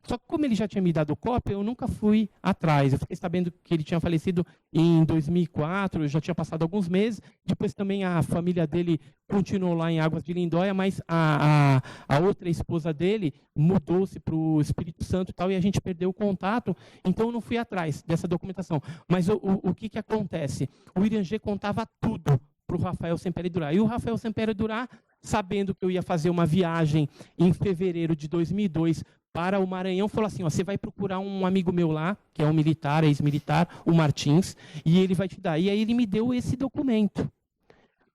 Só que como ele já tinha me dado cópia, eu nunca fui atrás. Eu fiquei sabendo que ele tinha falecido em 2004, já tinha passado alguns meses. Depois também a família dele continuou lá em Águas de Lindóia, mas a outra esposa dele mudou-se para o Espírito Santo e tal, e a gente perdeu o contato, então eu não fui atrás dessa documentação. Mas o que acontece? O Eranger contava tudo para o Rafael Semperidurá. E o Rafael Semperidurá, sabendo que eu ia fazer uma viagem em fevereiro de 2002 para o Maranhão, falou assim, você vai procurar um amigo meu lá, que é um militar, ex-militar, o Martins, e ele vai te dar. E aí ele me deu esse documento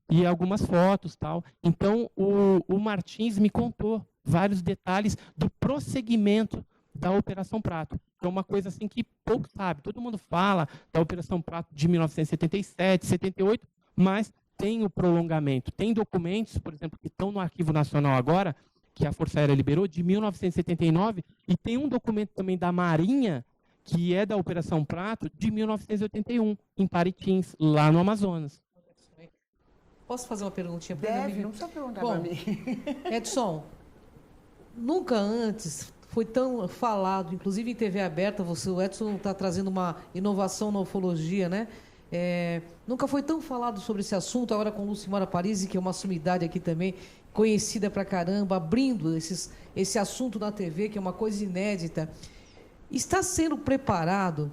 e algumas fotos, tal. Então o Martins me contou vários detalhes do prosseguimento da Operação Prato. É uma coisa assim que pouco sabe. Todo mundo fala da Operação Prato de 1977, 78, mas tem o prolongamento. Tem documentos, por exemplo, que estão no Arquivo Nacional agora, que a Força Aérea liberou, de 1979, e tem um documento também da Marinha, que é da Operação Prato, de 1981, em Paritins, lá no Amazonas. Posso fazer uma perguntinha para ele? Deve, não precisa perguntar para mim. Edson, nunca antes foi tão falado, inclusive em TV aberta, o Edson está trazendo uma inovação na ufologia, né? Nunca foi tão falado sobre esse assunto, agora com Lucimara Parisi, que é uma sumidade aqui também, conhecida pra caramba, abrindo esse assunto na TV, que é uma coisa inédita. Está sendo preparado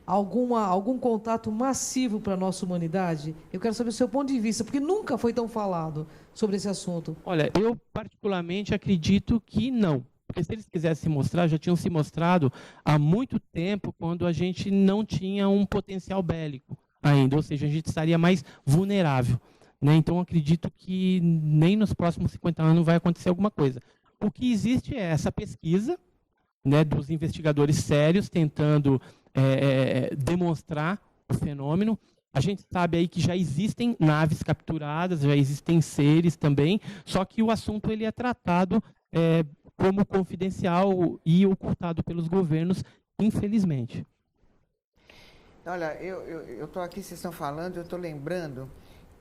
algum contato massivo para a nossa humanidade? Eu quero saber o seu ponto de vista, porque nunca foi tão falado sobre esse assunto. Olha, eu particularmente acredito que não. Porque se eles quisessem se mostrar, já tinham se mostrado há muito tempo, quando a gente não tinha um potencial bélico ainda, ou seja, a gente estaria mais vulnerável. Né? Então, acredito que nem nos próximos 50 anos vai acontecer alguma coisa. O que existe é essa pesquisa, né, dos investigadores sérios tentando demonstrar o fenômeno. A gente sabe aí que já existem naves capturadas, já existem seres também, só que o assunto ele é tratado como confidencial e ocultado pelos governos, infelizmente. Olha, eu estou aqui, vocês estão falando, eu estou lembrando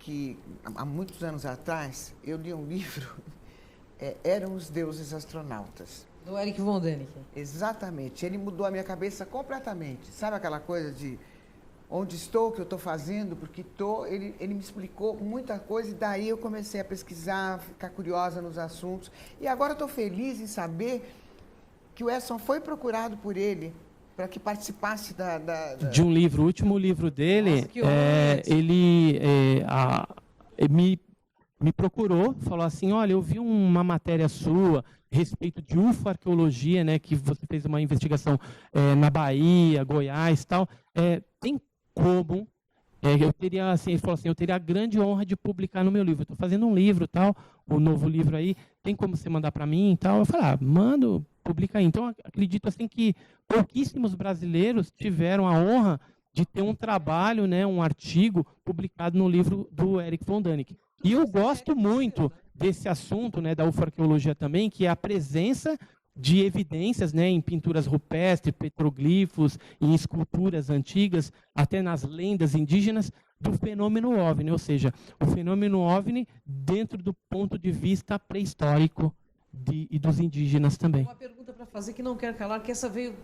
que há muitos anos atrás eu li um livro, Eram os Deuses Astronautas. Do Eric von Däniken. Exatamente, ele mudou a minha cabeça completamente. Sabe aquela coisa de onde estou, o que eu estou fazendo, porque estou, ele me explicou muita coisa e daí eu comecei a pesquisar, ficar curiosa nos assuntos. E agora estou feliz em saber que o Edson foi procurado por ele para que participasse de um livro. O último livro dele, Nossa, que honra, ele me procurou, falou assim, olha, eu vi uma matéria sua a respeito de ufoarqueologia, né, que você fez uma investigação na Bahia, Goiás e tal. Tem como... eu teria, assim, ele falou assim, eu teria a grande honra de publicar no meu livro. Eu estou fazendo um livro, tal, o novo livro aí, tem como você mandar para mim e tal? Eu falei, mando, publica aí. Então, acredito assim que pouquíssimos brasileiros tiveram a honra de ter um trabalho, né, um artigo publicado no livro do Eric von Däniken. E eu gosto muito desse assunto, né, da ufoarqueologia também, que é a presença de evidências, né, em pinturas rupestres, petroglifos, em esculturas antigas, até nas lendas indígenas, do fenômeno OVNI, ou seja, o fenômeno OVNI dentro do ponto de vista pré-histórico e dos indígenas também. Uma pergunta para fazer que não quero calar, que essa veio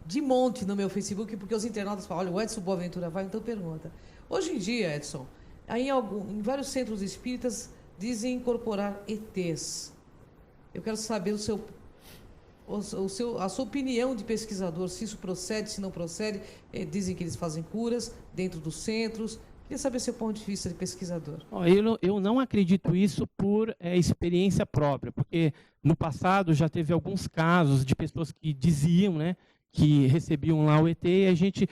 de monte no meu Facebook, porque os internautas falam, olha, o Edson Boaventura vai, então pergunta. Hoje em dia, Edson, em vários centros espíritas dizem incorporar ETs. Eu quero saber a sua opinião de pesquisador, se isso procede, se não procede. Dizem que eles fazem curas dentro dos centros. Queria saber seu ponto de vista de pesquisador. Eu não acredito isso por experiência própria, porque no passado já teve alguns casos de pessoas que diziam, né, que recebiam lá o ET, e a gente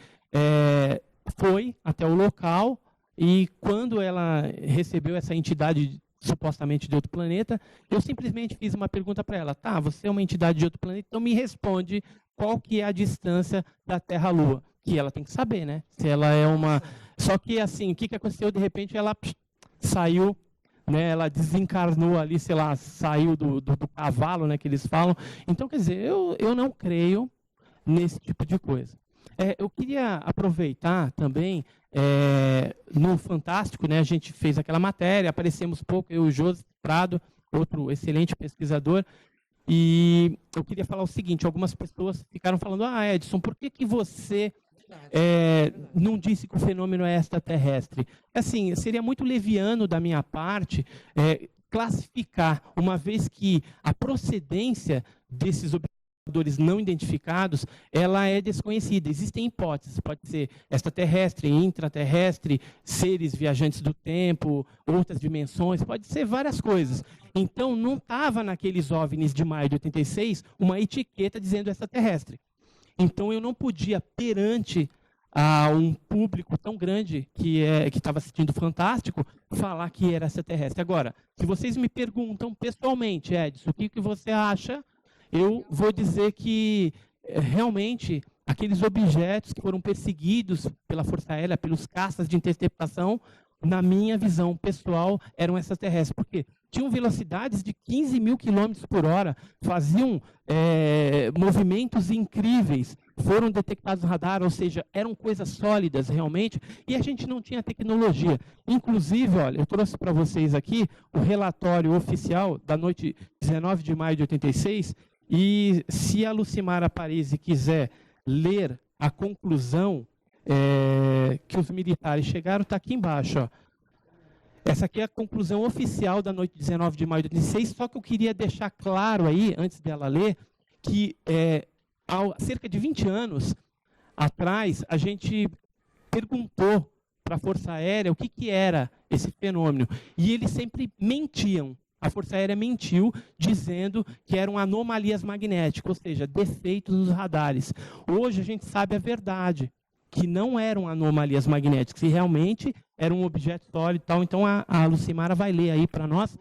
foi até o local, e quando ela recebeu essa entidade supostamente de outro planeta, eu simplesmente fiz uma pergunta para ela, tá, você é uma entidade de outro planeta, então me responde qual que é a distância da Terra à Lua, que ela tem que saber, né, se ela é uma... Só que, assim, o que aconteceu, de repente, ela saiu, né, ela desencarnou ali, sei lá, saiu do cavalo, né, que eles falam. Então, quer dizer, eu não creio nesse tipo de coisa. Eu queria aproveitar também, no Fantástico, né, a gente fez aquela matéria, aparecemos pouco, eu e o José Prado, outro excelente pesquisador, e eu queria falar o seguinte, algumas pessoas ficaram falando, Edson, por que você não disse que o fenômeno é extraterrestre? Assim, seria muito leviano da minha parte classificar, uma vez que a procedência desses observadores não identificados, ela é desconhecida. Existem hipóteses, pode ser extraterrestre, intraterrestre, seres viajantes do tempo, outras dimensões, pode ser várias coisas. Então, não estava naqueles OVNIs de maio de 86 uma etiqueta dizendo extraterrestre. Então, eu não podia, perante a um público tão grande que estava assistindo Fantástico, falar que era extraterrestre. Agora, se vocês me perguntam pessoalmente, Edson, o que você acha, eu vou dizer que, realmente, aqueles objetos que foram perseguidos pela Força Aérea, pelos caças de interceptação, na minha visão pessoal, eram extraterrestres. Por quê? Tinham velocidades de 15 mil quilômetros por hora, faziam movimentos incríveis, foram detectados no radar, ou seja, eram coisas sólidas realmente, e a gente não tinha tecnologia. Inclusive, olha, eu trouxe para vocês aqui o relatório oficial da noite 19 de maio de 86, e se a Lucimara Parisi quiser ler a conclusão que os militares chegaram, está aqui embaixo, ó. Essa aqui é a conclusão oficial da noite 19 de maio de 2006, só que eu queria deixar claro aí, antes dela ler, que há cerca de 20 anos atrás, a gente perguntou para a Força Aérea o que era esse fenômeno, e eles sempre mentiam. A Força Aérea mentiu, dizendo que eram anomalias magnéticas, ou seja, defeitos nos radares. Hoje a gente sabe a verdade, que não eram anomalias magnéticas, e realmente era um objeto sólido e tal. Então a Lucimara vai ler aí para nós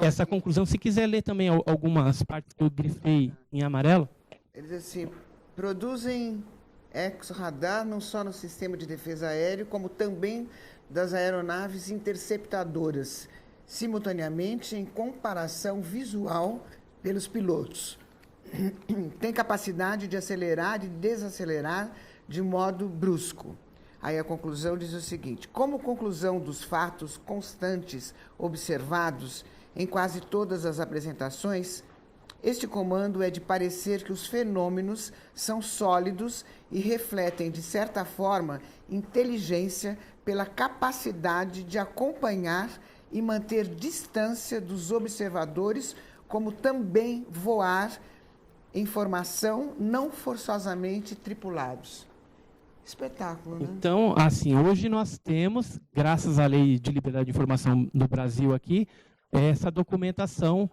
essa conclusão. Se quiser ler também algumas partes que eu grifei em amarelo. Ele diz assim, produzem exo-radar não só no sistema de defesa aéreo, como também das aeronaves interceptadoras, simultaneamente em comparação visual pelos pilotos. Tem capacidade de acelerar e desacelerar de modo brusco. Aí a conclusão diz o seguinte, como conclusão dos fatos constantes observados em quase todas as apresentações, este comando é de parecer que os fenômenos são sólidos e refletem, de certa forma, inteligência pela capacidade de acompanhar e manter distância dos observadores, como também voar em formação, não forçosamente tripulados. Espetáculo, né? Então, assim, hoje nós temos, graças à Lei de Liberdade de Informação no Brasil aqui, essa documentação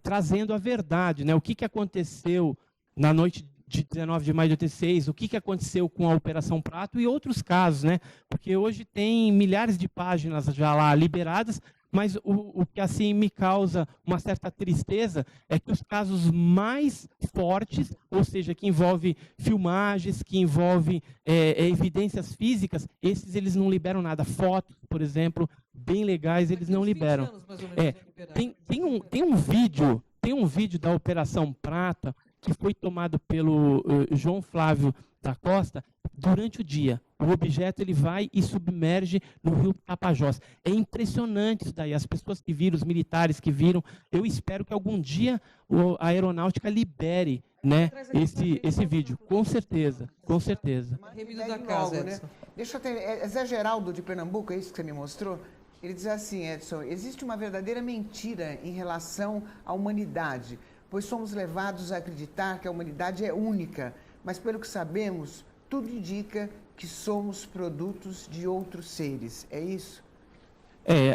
trazendo a verdade, né? O que aconteceu na noite de 19 de maio de 86, o que aconteceu com a Operação Prato e outros casos, né? Porque hoje tem milhares de páginas já lá liberadas, mas o que assim me causa uma certa tristeza é que os casos mais fortes, ou seja, que envolvem filmagens, que envolvem evidências físicas, esses eles não liberam nada. Fotos, por exemplo, bem legais, eles não liberam. Tem um vídeo da Operação Prata que foi tomado pelo João Flávio da Costa durante o dia. O objeto ele vai e submerge no rio Tapajós. É impressionante isso daí. As pessoas que viram, os militares que viram, eu espero que algum dia a aeronáutica libere, né, esse vídeo. Com certeza, com certeza. Da casa, né? Deixa eu ter, Zé Geraldo de Pernambuco, é isso que você me mostrou? Ele diz assim, Edson, existe uma verdadeira mentira em relação à humanidade, pois somos levados a acreditar que a humanidade é única, mas pelo que sabemos, tudo indica que somos produtos de outros seres. É isso?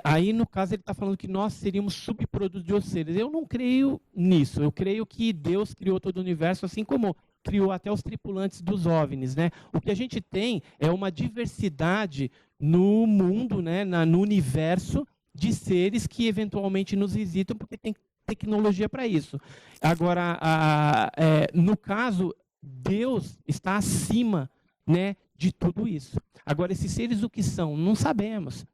Aí no caso ele está falando que nós seríamos subprodutos de outros seres. Eu não creio nisso. Eu creio que Deus criou todo o universo, assim como criou até os tripulantes dos OVNIs, né? O que a gente tem é uma diversidade no mundo, né, no universo de seres que eventualmente nos visitam, porque tem tecnologia para isso. Agora, no caso, Deus está acima, né, de tudo isso. Agora, esses seres o que são? Não sabemos.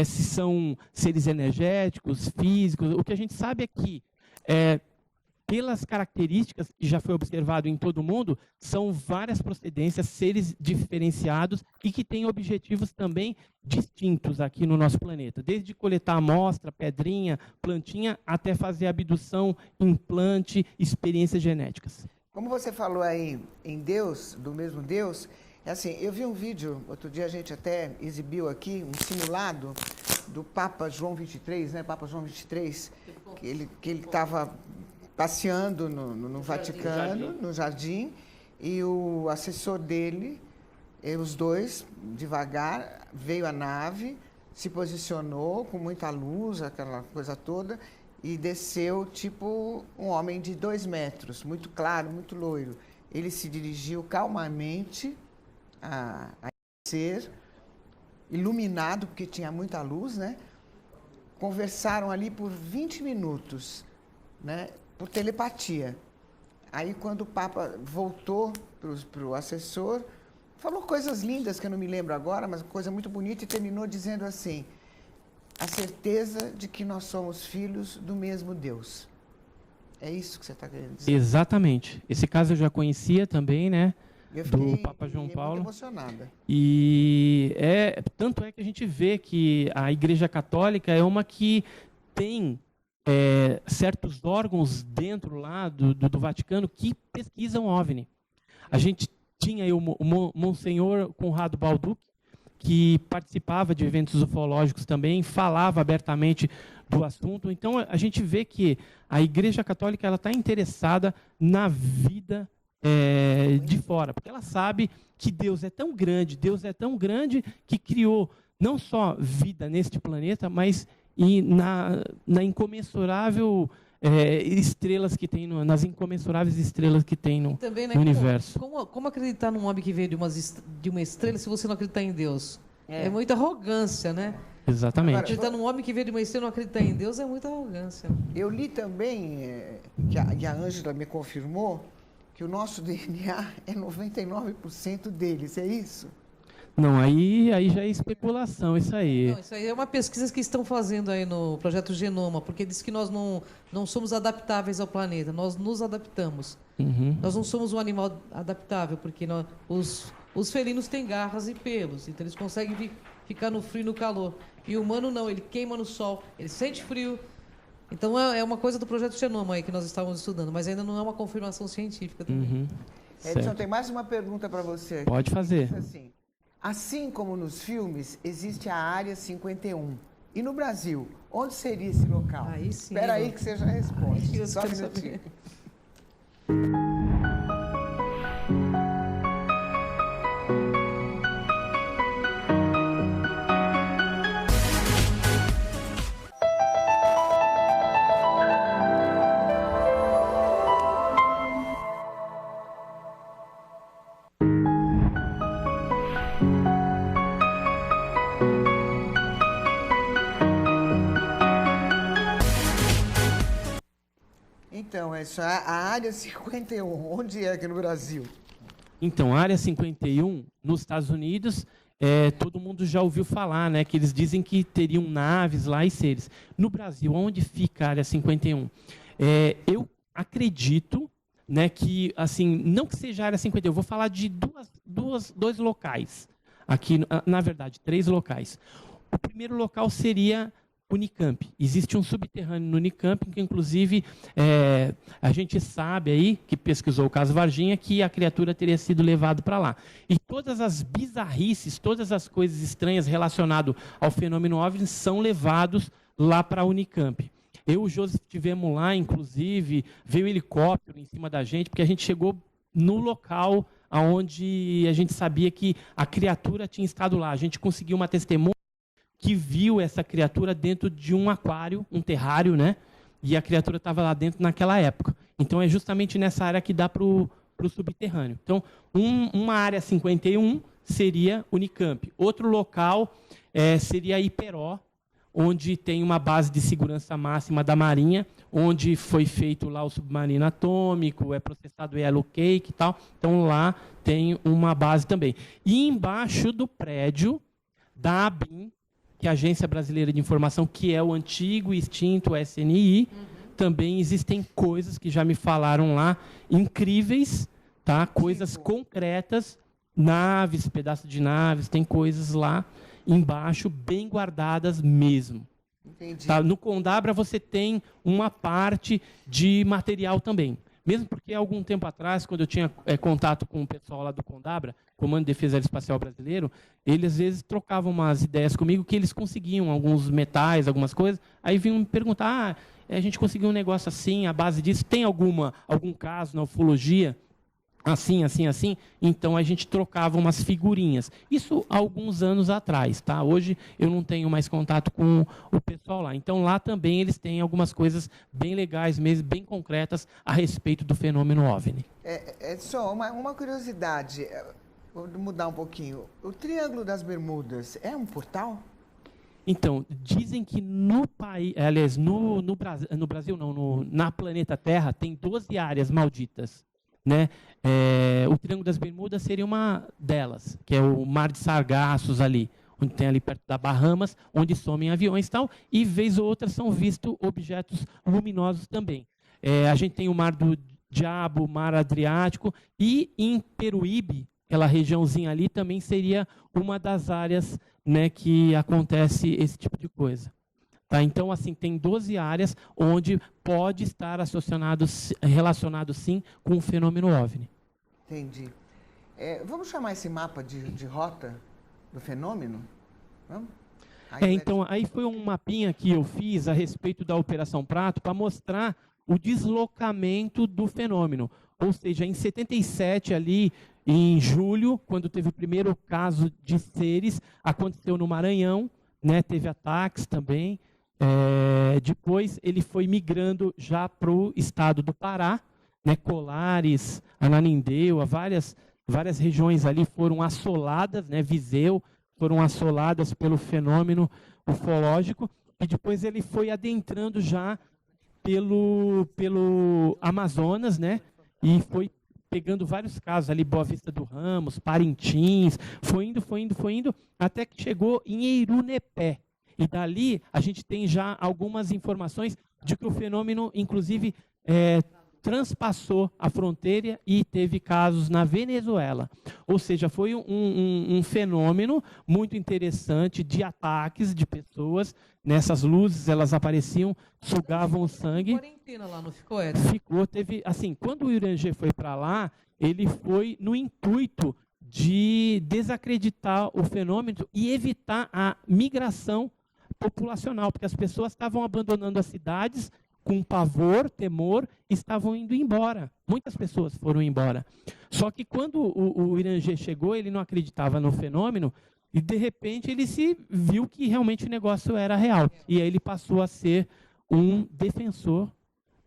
Se são seres energéticos, físicos, o que a gente sabe é que, pelas características que já foi observado em todo o mundo, são várias procedências, seres diferenciados e que têm objetivos também distintos aqui no nosso planeta. Desde coletar amostra, pedrinha, plantinha, até fazer abdução, implante, experiências genéticas. Como você falou aí em Deus, do mesmo Deus, assim, eu vi um vídeo, outro dia a gente até exibiu aqui, um simulado do Papa João XXIII, né? Papa João XXIII, que ele estava passeando no Vaticano, no jardim, e o assessor dele, os dois, devagar, veio à nave, se posicionou com muita luz, aquela coisa toda, e desceu tipo um homem de 2 metros, muito claro, muito loiro. Ele se dirigiu calmamente a ser iluminado, porque tinha muita luz, né? Conversaram ali por 20 minutos, né? Por telepatia. Aí, quando o Papa voltou para o assessor, falou coisas lindas, que eu não me lembro agora, mas coisa muito bonita, e terminou dizendo assim, a certeza de que nós somos filhos do mesmo Deus. É isso que você está querendo dizer? Exatamente. Esse caso eu já conhecia também, né? Do Papa João Paulo. Muito emocionada. E tanto é que a gente vê que a Igreja Católica é uma que tem certos órgãos dentro lá do Vaticano que pesquisam OVNI. A gente tinha aí o Monsenhor Conrado Balducci, que participava de eventos ufológicos também, falava abertamente do assunto. Então, a gente vê que a Igreja Católica está interessada na vida de fora, porque ela sabe que Deus é tão grande que criou não só vida neste planeta, mas na incomensurável estrelas que tem, nas incomensuráveis estrelas que tem no universo. Como acreditar num homem que veio de uma estrela se você não acreditar em Deus? É muita arrogância, né? Exatamente. Acreditar num homem que veio de uma estrela e não acreditar em Deus é muita arrogância. Eu li também, que a Ângela me confirmou, que o nosso DNA é 99% deles, é isso? Não, aí já é especulação, isso aí. Não, isso aí é uma pesquisa que estão fazendo aí no Projeto Genoma, porque diz que nós não somos adaptáveis ao planeta, nós nos adaptamos. Uhum. Nós não somos um animal adaptável, porque os felinos têm garras e pelos, então eles conseguem ficar no frio e no calor. E o humano não, ele queima no sol, ele sente frio. Então é uma coisa do Projeto Genoma aí que nós estávamos estudando, mas ainda não é uma confirmação científica também. Uhum. Edson, tem mais uma pergunta para você. Pode fazer. Assim como nos filmes, existe a Área 51. E no Brasil, onde seria esse local? Aí sim. Espera aí que você já responde. Só um minutinho. Então, essa a área 51, onde é aqui no Brasil? Então, a Área 51, nos Estados Unidos, todo mundo já ouviu falar, né, que eles dizem que teriam naves lá e seres. No Brasil, onde fica a Área 51? Eu acredito, né, que, assim, não que seja a Área 51, eu vou falar de dois locais. Aqui, na verdade, 3 locais. O primeiro local seria Unicamp. Existe um subterrâneo no Unicamp, que inclusive a gente sabe aí, que pesquisou o caso Varginha, que a criatura teria sido levada para lá. E todas as bizarrices, todas as coisas estranhas relacionadas ao fenômeno OVNI são levados lá para a Unicamp. Eu e o Joseph estivemos lá, inclusive, veio um helicóptero em cima da gente, porque a gente chegou no local onde a gente sabia que a criatura tinha estado lá. A gente conseguiu uma testemunha que viu essa criatura dentro de um aquário, um terrário, né? E a criatura estava lá dentro naquela época. Então, é justamente nessa área que dá para o subterrâneo. Então, uma área 51 seria Unicamp. Outro local seria Iperó, onde tem uma base de segurança máxima da Marinha, onde foi feito lá o submarino atômico, é processado o Yellow Cake e tal. Então, lá tem uma base também. E embaixo do prédio da ABIN, que é a Agência Brasileira de Informação, que é o antigo e extinto SNI, também existem coisas que já me falaram lá, incríveis, tá? Coisas concretas, naves, pedaços de naves, tem coisas lá embaixo, bem guardadas mesmo. Entendi. Tá? No Condabra você tem uma parte de material também. Mesmo porque, algum tempo atrás, quando eu tinha contato com o pessoal lá do Condabra, Comando de Defesa Aeroespacial Brasileiro, eles, às vezes, trocavam umas ideias comigo que eles conseguiam alguns metais, algumas coisas, aí vinham me perguntar, a gente conseguiu um negócio assim, a base disso, tem algum caso na ufologia? Assim, assim, assim, então a gente trocava umas figurinhas. Isso há alguns anos atrás, tá? Hoje eu não tenho mais contato com o pessoal lá. Então lá também eles têm algumas coisas bem legais mesmo, bem concretas a respeito do fenômeno OVNI. Só uma curiosidade, vou mudar um pouquinho. O Triângulo das Bermudas é um portal? Então, dizem que no país, aliás, no Brasil não, na planeta Terra tem 12 áreas malditas. Né? O Triângulo das Bermudas seria uma delas, que é o Mar de Sargassos ali, onde tem ali perto da Bahamas, onde somem aviões e tal, e vez ou outra são vistos objetos luminosos também. A gente tem o Mar do Diabo, o Mar Adriático, e em Peruíbe, aquela regiãozinha ali, também seria uma das áreas, né, que acontece esse tipo de coisa. Tá? Então, assim, tem 12 áreas onde pode estar relacionado, sim, com o fenômeno OVNI. Entendi. Vamos chamar esse mapa de rota do fenômeno? Vamos? Então, aí foi um mapinha que eu fiz a respeito da Operação Prato para mostrar o deslocamento do fenômeno. Ou seja, em 77, ali, em julho, quando teve o primeiro caso de seres, aconteceu no Maranhão, né, teve ataques também. Depois ele foi migrando já para o estado do Pará, né, Colares, Ananindeua, várias regiões ali foram assoladas, né, Viseu, foram assoladas pelo fenômeno ufológico, e depois ele foi adentrando já pelo Amazonas, né, e foi pegando vários casos ali, Boa Vista do Ramos, Parintins, foi indo, até que chegou em Eirunepé. E dali a gente tem já algumas informações de que o fenômeno, inclusive, transpassou a fronteira e teve casos na Venezuela. Ou seja, foi um fenômeno muito interessante de ataques de pessoas. Nessas luzes, elas apareciam, sugavam o sangue. Quarentena lá, não ficou, Edson? Ficou, teve, assim, quando o Irangê foi para lá, ele foi no intuito de desacreditar o fenômeno e evitar a migração populacional, porque as pessoas estavam abandonando as cidades com pavor, temor, estavam indo embora. Muitas pessoas foram embora. Só que quando o Irangê chegou, ele não acreditava no fenômeno e, de repente, ele se viu que realmente o negócio era real. E aí ele passou a ser um defensor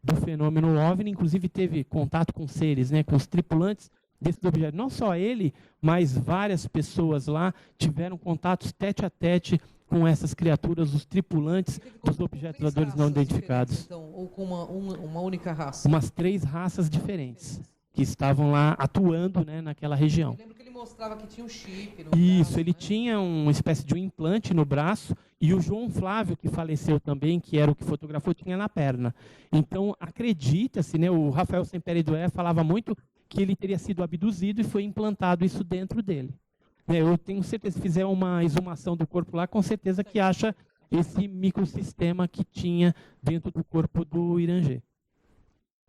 do fenômeno OVNI, inclusive teve contato com seres, né, com os tripulantes desses objetos. Não só ele, mas várias pessoas lá tiveram contatos tete a tete com essas criaturas, os tripulantes dos objetos voadores não identificados. Então, ou com uma única raça? Umas 3 raças diferentes que estavam lá atuando, né, naquela região. Eu lembro que ele mostrava que tinha um chip no Isso, braço, ele né? tinha uma espécie de um implante no braço e o João Flávio, que faleceu também, que era o que fotografou, tinha na perna. Então, acredita-se, né, o Rafael Semperidoé falava muito que ele teria sido abduzido e foi implantado isso dentro dele. Eu tenho certeza, se fizer uma exumação do corpo lá, com certeza que acha esse microsistema que tinha dentro do corpo do Irangê.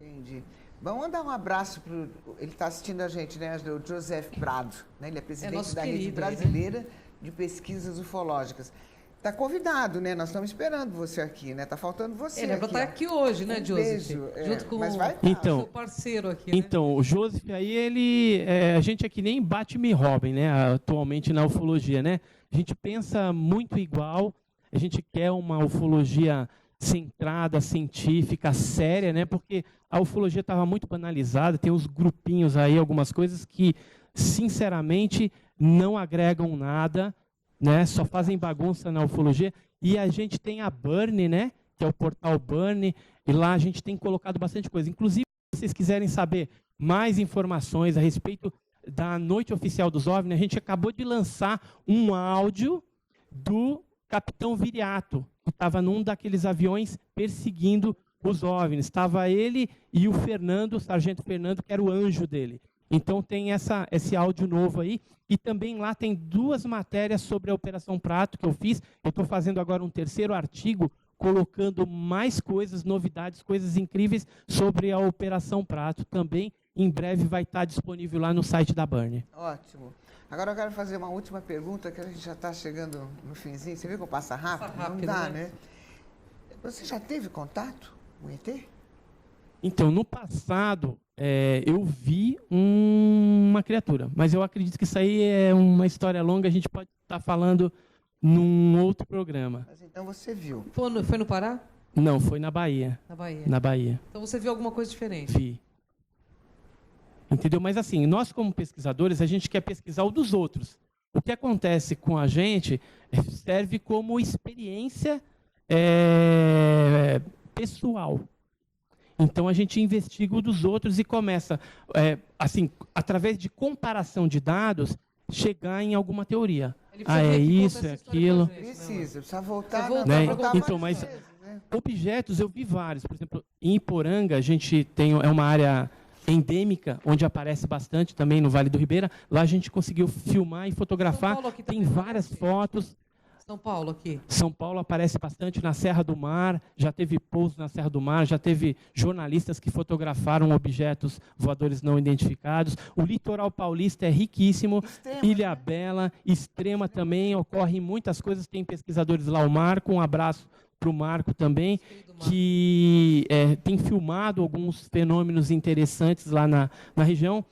Entendi. Vamos mandar um abraço para ele está assistindo a gente, né, o Joseph Prado, né? Ele é presidente nosso da Rede querido, Brasileira de Pesquisas Ufológicas. Está convidado, né? Nós estamos esperando você aqui, né? Está faltando você. Ele é para estar aqui hoje, né, Joseph? Beijo, junto com mas vai então, o seu parceiro aqui, né? Então, o Joseph aí, a gente é que nem Batman e Robin, né, atualmente na ufologia, né? A gente pensa muito igual, a gente quer uma ufologia centrada, científica, séria, né? Porque a ufologia estava muito banalizada, tem uns grupinhos aí, algumas coisas que, sinceramente, não agregam nada, né? Só fazem bagunça na ufologia. E a gente tem a Burn, né? Que é o portal Burn, e lá a gente tem colocado bastante coisa. Inclusive, se vocês quiserem saber mais informações a respeito da Noite Oficial dos OVNI, a gente acabou de lançar um áudio do Capitão Viriato, que estava num daqueles aviões perseguindo os OVNIs. Estava ele e o Fernando, o Sargento Fernando, que era o anjo dele. Então tem esse áudio novo aí. E também lá tem 2 matérias sobre a Operação Prato que eu fiz. Eu estou fazendo agora um 3º artigo, colocando mais coisas, novidades, coisas incríveis sobre a Operação Prato. Também, em breve, vai estar disponível lá no site da Burn. Ótimo. Agora eu quero fazer uma última pergunta, que a gente já está chegando no finzinho. Você viu que eu passo rápido? Passa rápido, não dá, né? né? Você já teve contato com o ET? Então, no passado, eu vi uma criatura, mas eu acredito que isso aí é uma história longa, a gente pode estar falando num outro programa. Mas então você viu. Foi no Pará? Não, foi na Bahia. Na Bahia. Na Bahia. Então você viu alguma coisa diferente? Vi. Entendeu? Mas assim, nós como pesquisadores, a gente quer pesquisar o dos outros. O que acontece com a gente serve como experiência pessoal. Então, a gente investiga o dos outros e começa, assim, através de comparação de dados, chegar em alguma teoria. É isso, é aquilo. Precisa voltar. Então, mas objetos, eu vi vários. Por exemplo, em Iporanga, a gente tem uma área endêmica, onde aparece bastante também no Vale do Ribeira. Lá a gente conseguiu filmar e fotografar. Tem várias fotos. São Paulo aqui. São Paulo aparece bastante na Serra do Mar, já teve pouso na Serra do Mar, já teve jornalistas que fotografaram objetos voadores não identificados. O litoral paulista é riquíssimo, Ilha Bela, Extrema também, ocorrem muitas coisas, tem pesquisadores lá, o Marco, um abraço para o Marco também, que tem filmado alguns fenômenos interessantes lá na região.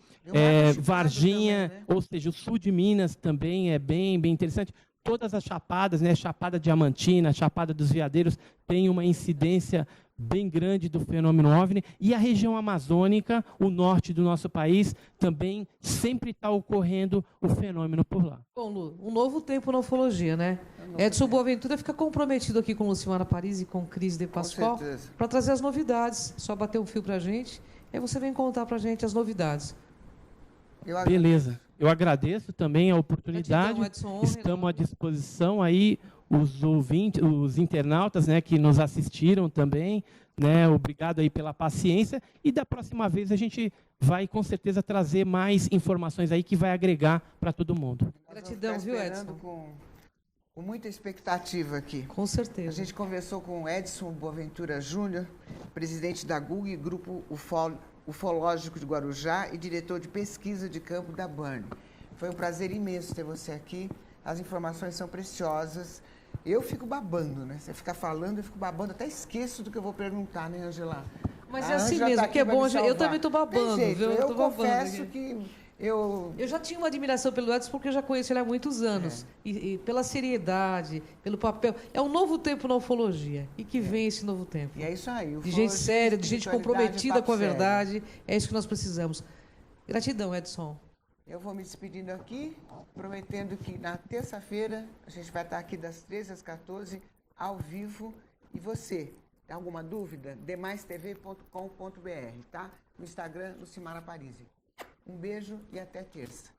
Varginha, também, né? Ou seja, o sul de Minas também é bem interessante. Todas as chapadas, né, Chapada Diamantina, Chapada dos Veadeiros, tem uma incidência bem grande do fenômeno OVNI. E a região amazônica, o norte do nosso país, também sempre está ocorrendo o fenômeno por lá. Bom, Lu, um novo tempo na ufologia, né? Edson Boaventura fica comprometido aqui com Lucimara Paris e com Cris de Pascoal para trazer as novidades. Só bater um fio para a gente, aí você vem contar para a gente as novidades. Beleza. Eu agradeço também a oportunidade. Estamos à disposição aí, os ouvintes, os internautas, né, que nos assistiram também, né? Obrigado aí pela paciência. E da próxima vez a gente vai com certeza trazer mais informações aí que vai agregar para todo mundo. Gratidão, viu, Edson? Com muita expectativa aqui. Com certeza. A gente conversou com o Edson Boaventura Júnior, presidente da GUG, Grupo Ufológico de Guarujá e diretor de pesquisa de campo da Burn. Foi um prazer imenso ter você aqui. As informações são preciosas Eu fico babando, né? Você fica falando, eu fico babando, até esqueço do que eu vou perguntar, né, Angela? Mas A é assim Ângela mesmo, tá que é aqui pra bom. me Eu salvar. também tô babando, Tem jeito, viu? eu tô babando confesso aqui. que eu Já tinha uma admiração pelo Edson porque eu já conheço ele há muitos anos. E pela seriedade, pelo papel. É um novo tempo na ufologia. E que vem esse novo tempo. E é isso aí. De gente séria, de gente comprometida com a sério. verdade. É isso que nós precisamos. Gratidão, Edson. Eu vou me despedindo aqui, prometendo que na terça-feira a gente vai estar aqui das 13 às 14, ao vivo. E você, tem alguma dúvida? demaistv.com.br, tá? No Instagram, Lucimara Parisi. Um beijo e até terça.